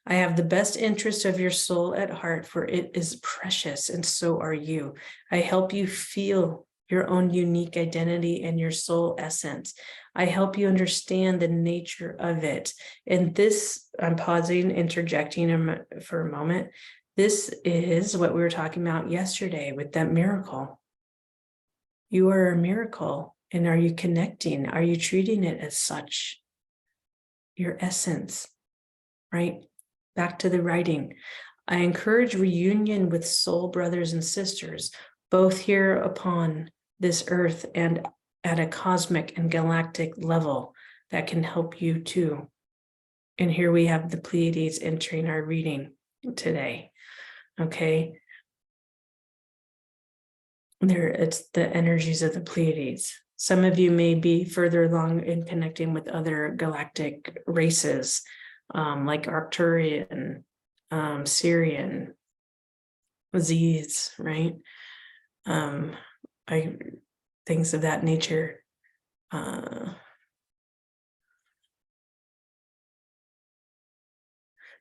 I have the best interest of your soul at heart, for it is precious, and so are you. I help you feel your own unique identity and your soul essence. I help you understand the nature of it. And this, I'm pausing, interjecting for a moment. This is what we were talking about yesterday with that miracle. You are a miracle. And are you connecting? Are you treating it as such? Your essence, right? Back to the writing. I encourage reunion with soul brothers and sisters, both here upon this earth and at a cosmic and galactic level that can help you too. And here we have the Pleiades entering our reading today. Okay. It's the energies of the Pleiades. Some of you may be further along in connecting with other galactic races, like Arcturian, Syrian, Z's, right? Things of that nature.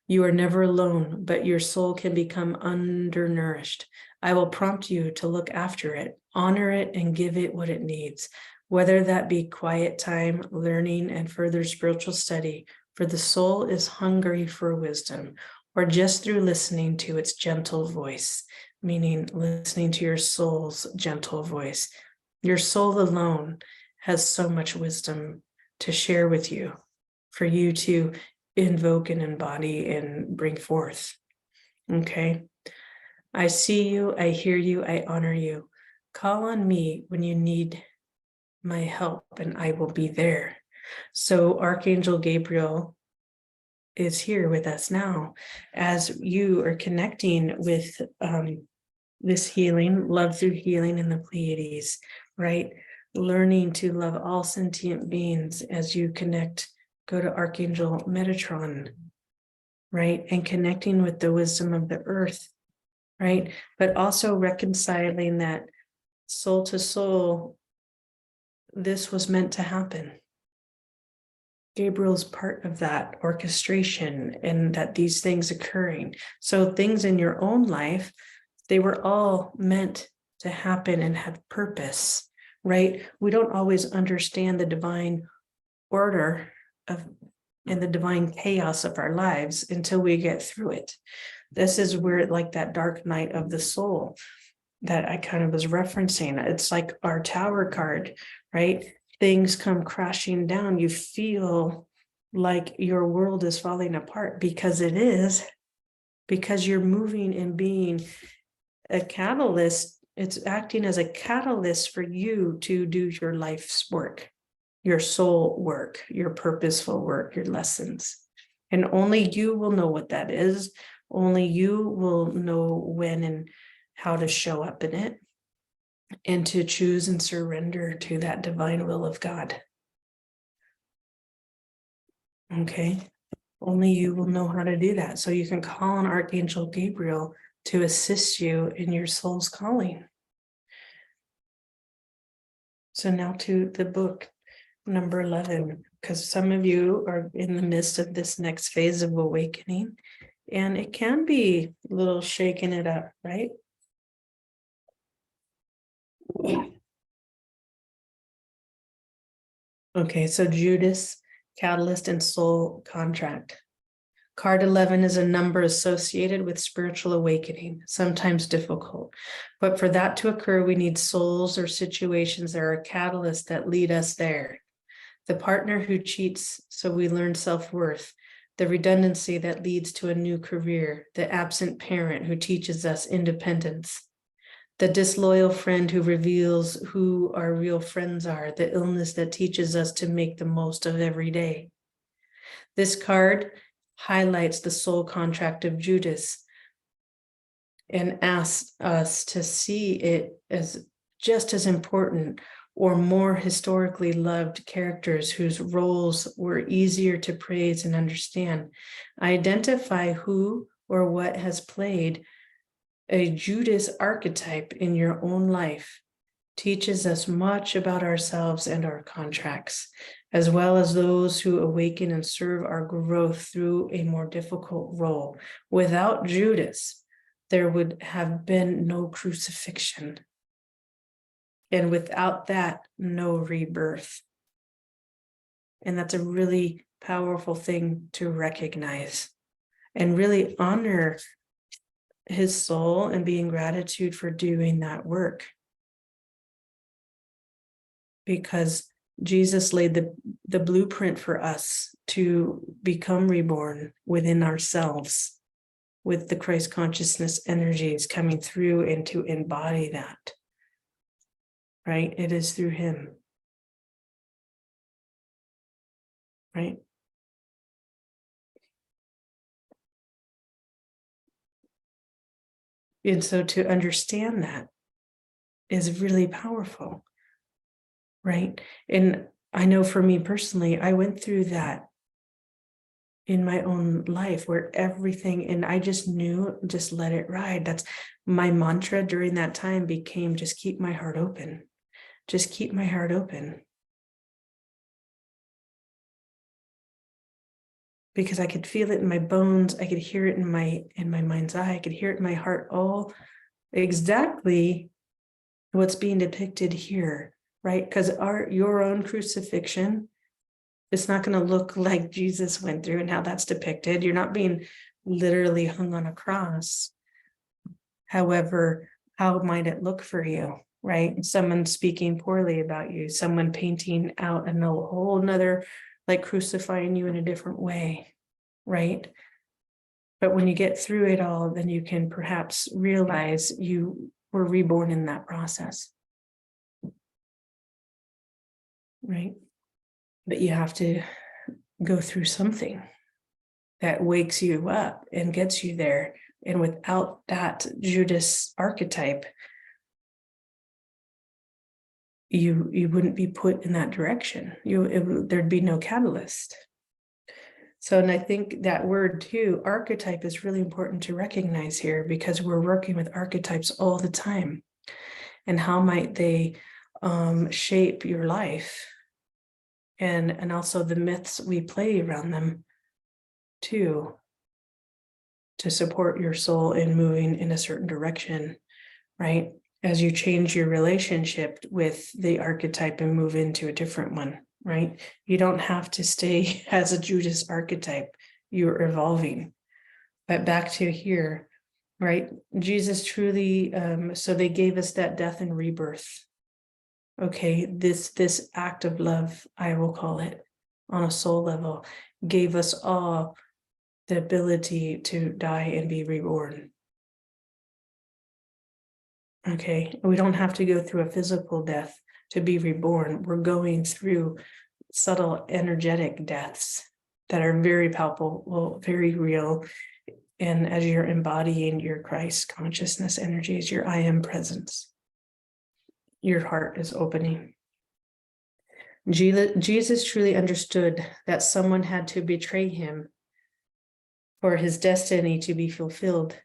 You are never alone, but your soul can become undernourished. I will prompt you to look after it, honor it, and give it what it needs, whether that be quiet time, learning, and further spiritual study, for the soul is hungry for wisdom, or just through listening to its gentle voice, meaning listening to your soul's gentle voice. Your soul alone has so much wisdom to share with you, for you to invoke and embody and bring forth. Okay. I see you, I hear you, I honor you. Call on me when you need my help, and I will be there. So Archangel Gabriel is here with us now as you are connecting with this healing, love through healing in the Pleiades, right? Learning to love all sentient beings as you connect, go to Archangel Metatron, right? And connecting with the wisdom of the earth, right? But also reconciling that soul to soul, this was meant to happen. Gabriel's part of that orchestration and that these things occurring. So things in your own life, they were all meant to happen and have purpose, right? We don't always understand the divine order of and the divine chaos of our lives until we get through it. This is where, like that dark night of the soul that I kind of was referencing, it's like our tower card, right? Things come crashing down. You feel like your world is falling apart, because it is, because you're moving and being a catalyst. It's acting as a catalyst for you to do your life's work, your soul work, your purposeful work, your lessons. And only you will know what that is. Only you will know when and how to show up in it, and to choose and surrender to that divine will of God. Okay. Only you will know how to do that. So you can call on Archangel Gabriel to assist you in your soul's calling. So now to the book number 11, because some of you are in the midst of this next phase of awakening, and it can be a little shaking it up, right? Okay, so Judas Catalyst and Soul Contract. Card 11 is a number associated with spiritual awakening, sometimes difficult. But for that to occur, we need souls or situations that are a catalyst that lead us there. The partner who cheats, so we learn self-worth. The redundancy that leads to a new career. The absent parent who teaches us independence. The disloyal friend who reveals who our real friends are. The illness that teaches us to make the most of every day. This card highlights the soul contract of Judas and asks us to see it as just as important or more historically loved characters whose roles were easier to praise and understand. Identify who or what has played a Judas archetype in your own life. Teaches us much about ourselves and our contracts. as well as those who awaken and serve our growth through a more difficult role. Without Judas, there would have been no crucifixion. And without that, no rebirth. And that's a really powerful thing to recognize and really honor his soul and be in gratitude for doing that work. Because Jesus laid the blueprint for us to become reborn within ourselves with the Christ consciousness energies coming through and to embody that. Right? It is through him. Right? And so to understand that is really powerful. Right? And I know for me personally, I went through that in my own life where everything, and I just knew, just let it ride. That's my mantra during that time became just keep my heart open. Just keep my heart open. Because I could feel it in my bones. I could hear it in my mind's eye. I could hear it in my heart, all exactly what's being depicted here, right? Because your own crucifixion, it's not going to look like Jesus went through and how that's depicted. You're not being literally hung on a cross. However, how might it look for you, right? Someone speaking poorly about you, someone painting out a whole nother, like crucifying you in a different way, right? But when you get through it all, then you can perhaps realize you were reborn in that process, right? But you have to go through something that wakes you up and gets you there. And without that Judas archetype, you wouldn't be put in that direction. There'd be no catalyst. So, and I think that word too, archetype, is really important to recognize here because we're working with archetypes all the time. And how might they shape your life? And also the myths we play around them too, to support your soul in moving in a certain direction, right? As you change your relationship with the archetype and move into a different one, right? You don't have to stay as a Judas archetype. You're evolving. But back to here, right? Jesus truly, so they gave us that death and rebirth. Okay, this act of love, I will call it, on a soul level, gave us all the ability to die and be reborn. Okay, we don't have to go through a physical death to be reborn. We're going through subtle energetic deaths that are very palpable, very real. And as you're embodying your Christ consciousness energies, your I am presence, your heart is opening. Jesus truly understood that someone had to betray him for his destiny to be fulfilled.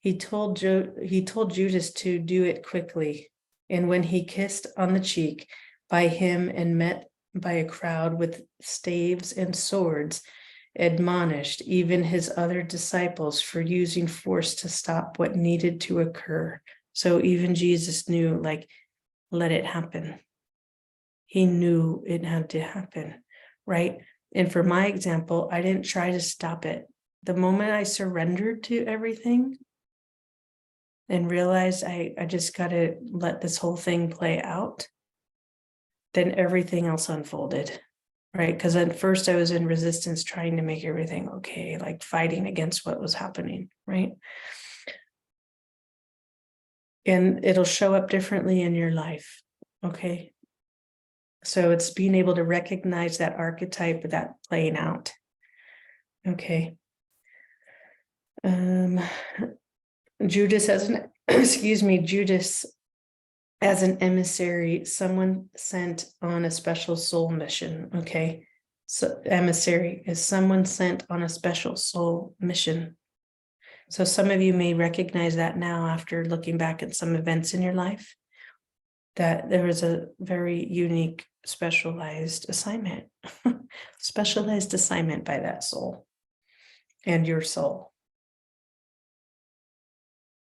He told Judas to do it quickly. And when he kissed on the cheek by him and met by a crowd with staves and swords, admonished even his other disciples for using force to stop what needed to occur. So even Jesus knew, like, let it happen. He knew it had to happen, right? And for my example, I didn't try to stop it. The moment I surrendered to everything and realized I just got to let this whole thing play out, then everything else unfolded, right? Because at first I was in resistance, trying to make everything okay, like fighting against what was happening, right? And it'll show up differently in your life, okay? So it's being able to recognize that archetype, that playing out, okay? Judas as an, Judas as an emissary, someone sent on a special soul mission, okay? So emissary is someone sent on a special soul mission. So some of you may recognize that now after looking back at some events in your life, that there was a very unique specialized assignment, specialized assignment by that soul and your soul.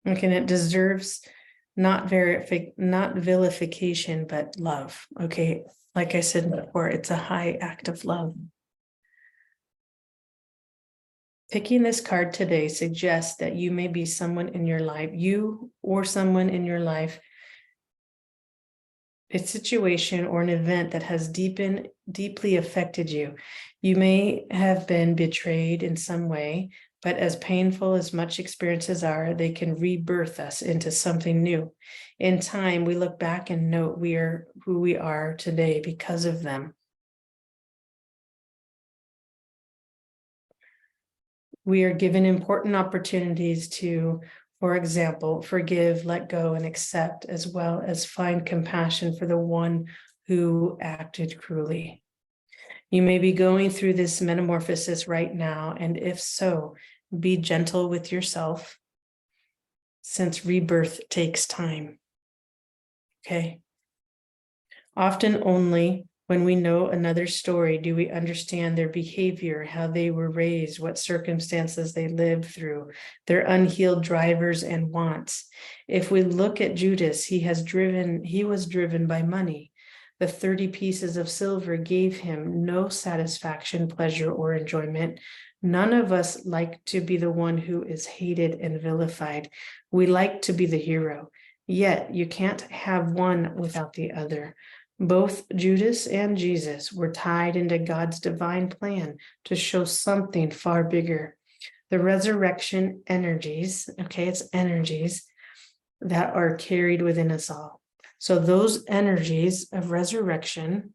Okay, and it deserves not vilification, but love. Okay, like I said before, it's a high act of love. Picking this card today suggests that you may be someone in your life, you or someone in your life, a situation or an event that has deeply affected you. You may have been betrayed in some way, but as painful as much experiences are, they can rebirth us into something new. In time, we look back and note we are who we are today because of them. We are given important opportunities to, for example, forgive, let go, and accept, as well as find compassion for the one who acted cruelly. You may be going through this metamorphosis right now, and if so, be gentle with yourself, since rebirth takes time. Okay? Often only when we know another's story do we understand their behavior, how they were raised, what circumstances they lived through, their unhealed drivers and wants. If we look at Judas, he was driven by money. The 30 pieces of silver gave him no satisfaction, pleasure, or enjoyment. None of us like to be the one who is hated and vilified. We like to be the hero. Yet you can't have one without the other. Both Judas and Jesus were tied into God's divine plan to show something far bigger. The resurrection energies, okay, it's energies that are carried within us all. So those energies of resurrection,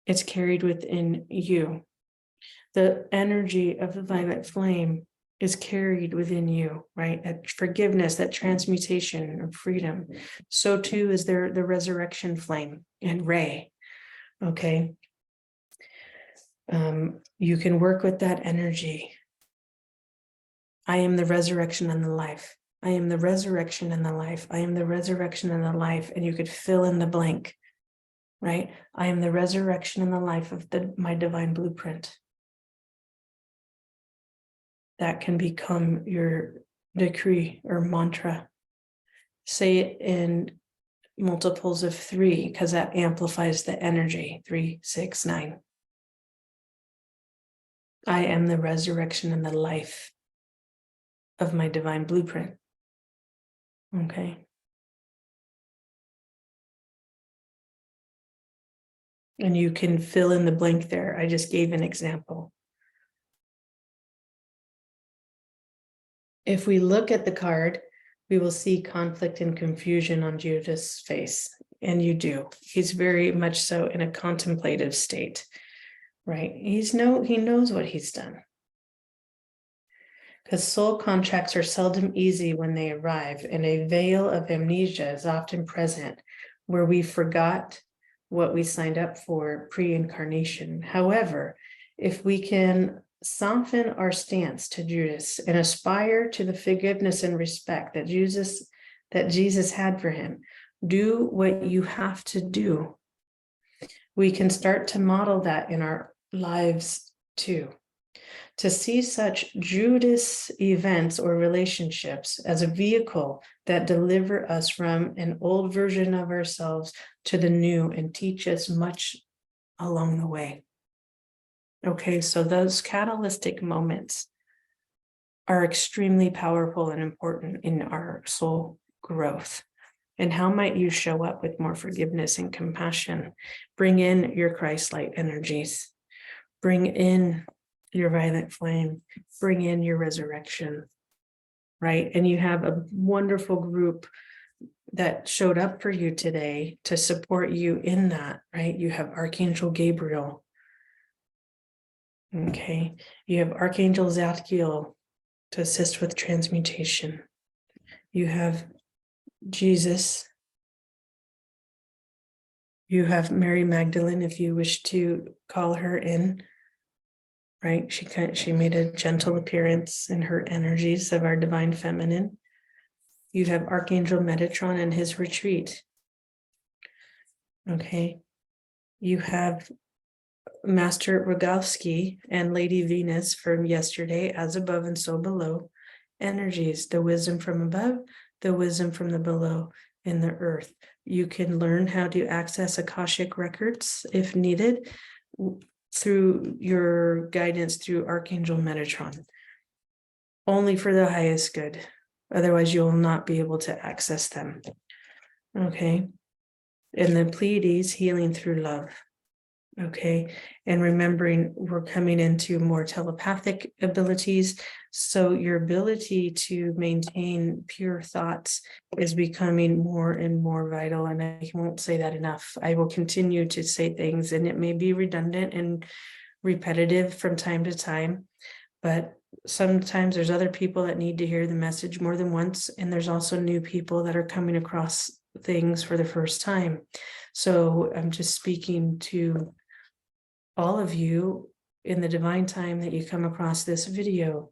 it's carried within you. The energy of the violet flame is carried within you, right? That forgiveness, that transmutation of freedom. So too is there the resurrection flame and ray, okay? You can work with that energy. I am the resurrection and the life. I am the resurrection and the life. I am the resurrection and the life. And you could fill in the blank, right? I am the resurrection and the life of my divine blueprint. That can become your decree or mantra. Say it in multiples of 3 because that amplifies the energy. 3, 6, 9. I am the resurrection and the life of my divine blueprint. Okay. And you can fill in the blank there. I just gave an example. If we look at the card, we will see conflict and confusion on Judas' face. And you do. He's very much so in a contemplative state, right? He knows what he's done. Because soul contracts are seldom easy when they arrive, and a veil of amnesia is often present where we forgot what we signed up for pre-incarnation. However, if we can soften our stance to Judas and aspire to the forgiveness and respect that Jesus had for him, do what you have to do. We can start to model that in our lives too. To see such Judas events or relationships as a vehicle that deliver us from an old version of ourselves to the new and teach us much along the way. Okay, so those catalytic moments are extremely powerful and important in our soul growth. And how might you show up with more forgiveness and compassion? Bring in your Christ light energies. Bring in your violet flame. Bring in your resurrection, right? And you have a wonderful group that showed up for you today to support you in that, right? You have Archangel Gabriel. Okay, you have Archangel Zadkiel to assist with transmutation. You have Jesus. You have Mary Magdalene, if you wish to call her in, right? She made a gentle appearance in her energies of our divine feminine. You have Archangel Metatron and his retreat. Okay, You have Master Rogalski and Lady Venus from yesterday, as above and so below. Energies, the wisdom from above, the wisdom from the below in the earth. You can learn how to access Akashic records if needed through your guidance through Arch Angel Metatron. Only for the highest good. Otherwise, you will not be able to access them. Okay. And the Pleiades, healing through love. Okay. And remembering we're coming into more telepathic abilities. So your ability to maintain pure thoughts is becoming more and more vital. And I won't say that enough. I will continue to say things, and it may be redundant and repetitive from time to time, but sometimes there's other people that need to hear the message more than once. And there's also new people that are coming across things for the first time. So I'm just speaking to all of you in the divine time that you come across this video,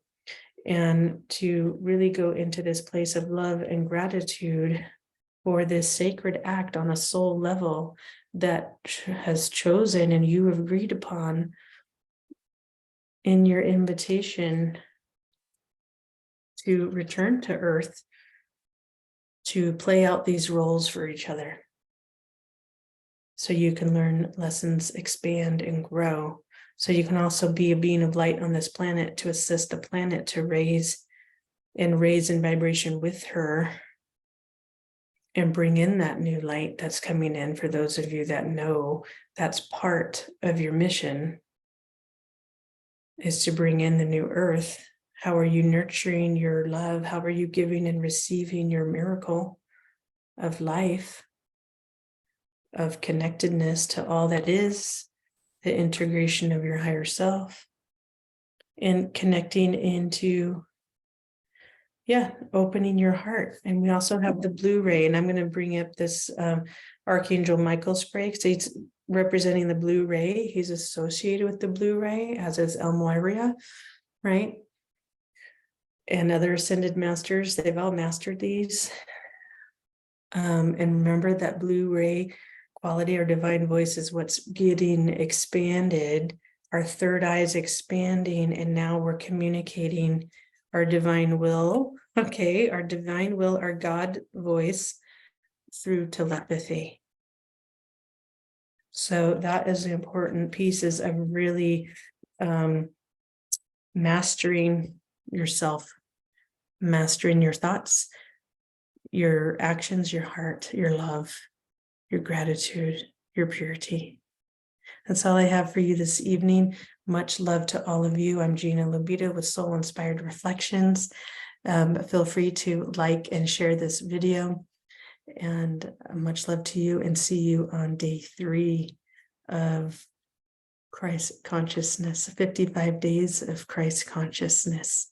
and to really go into this place of love and gratitude for this sacred act on a soul level that has chosen and you have agreed upon in your invitation to return to Earth to play out these roles for each other. So you can learn lessons, expand, and grow. So you can also be a being of light on this planet to assist the planet to raise in vibration with her and bring in that new light that's coming in. For those of you that know, that's part of your mission, is to bring in the new earth. How are you nurturing your love? How are you giving and receiving your miracle of life, of connectedness to all that is, the integration of your higher self, and connecting into, opening your heart. And we also have the blue ray, and I'm going to bring up this Archangel Michael spray, because he's representing the blue ray. He's associated with the blue ray, as is El Moiria, right? And other ascended masters, they've all mastered these. And remember that blue ray quality, our divine voice, is what's getting expanded. Our third eye is expanding, and now we're communicating our divine will. Okay, our divine will, our God voice, through telepathy. So that is the important pieces of really mastering yourself, mastering your thoughts, your actions, your heart, your love, your gratitude, your purity. That's all I have for you this evening. Much love to all of you. I'm Gina Lobito with Soul Inspired Reflections. Feel free to like and share this video. And much love to you, and see you on day 3 of Christ consciousness, 55 days of Christ consciousness.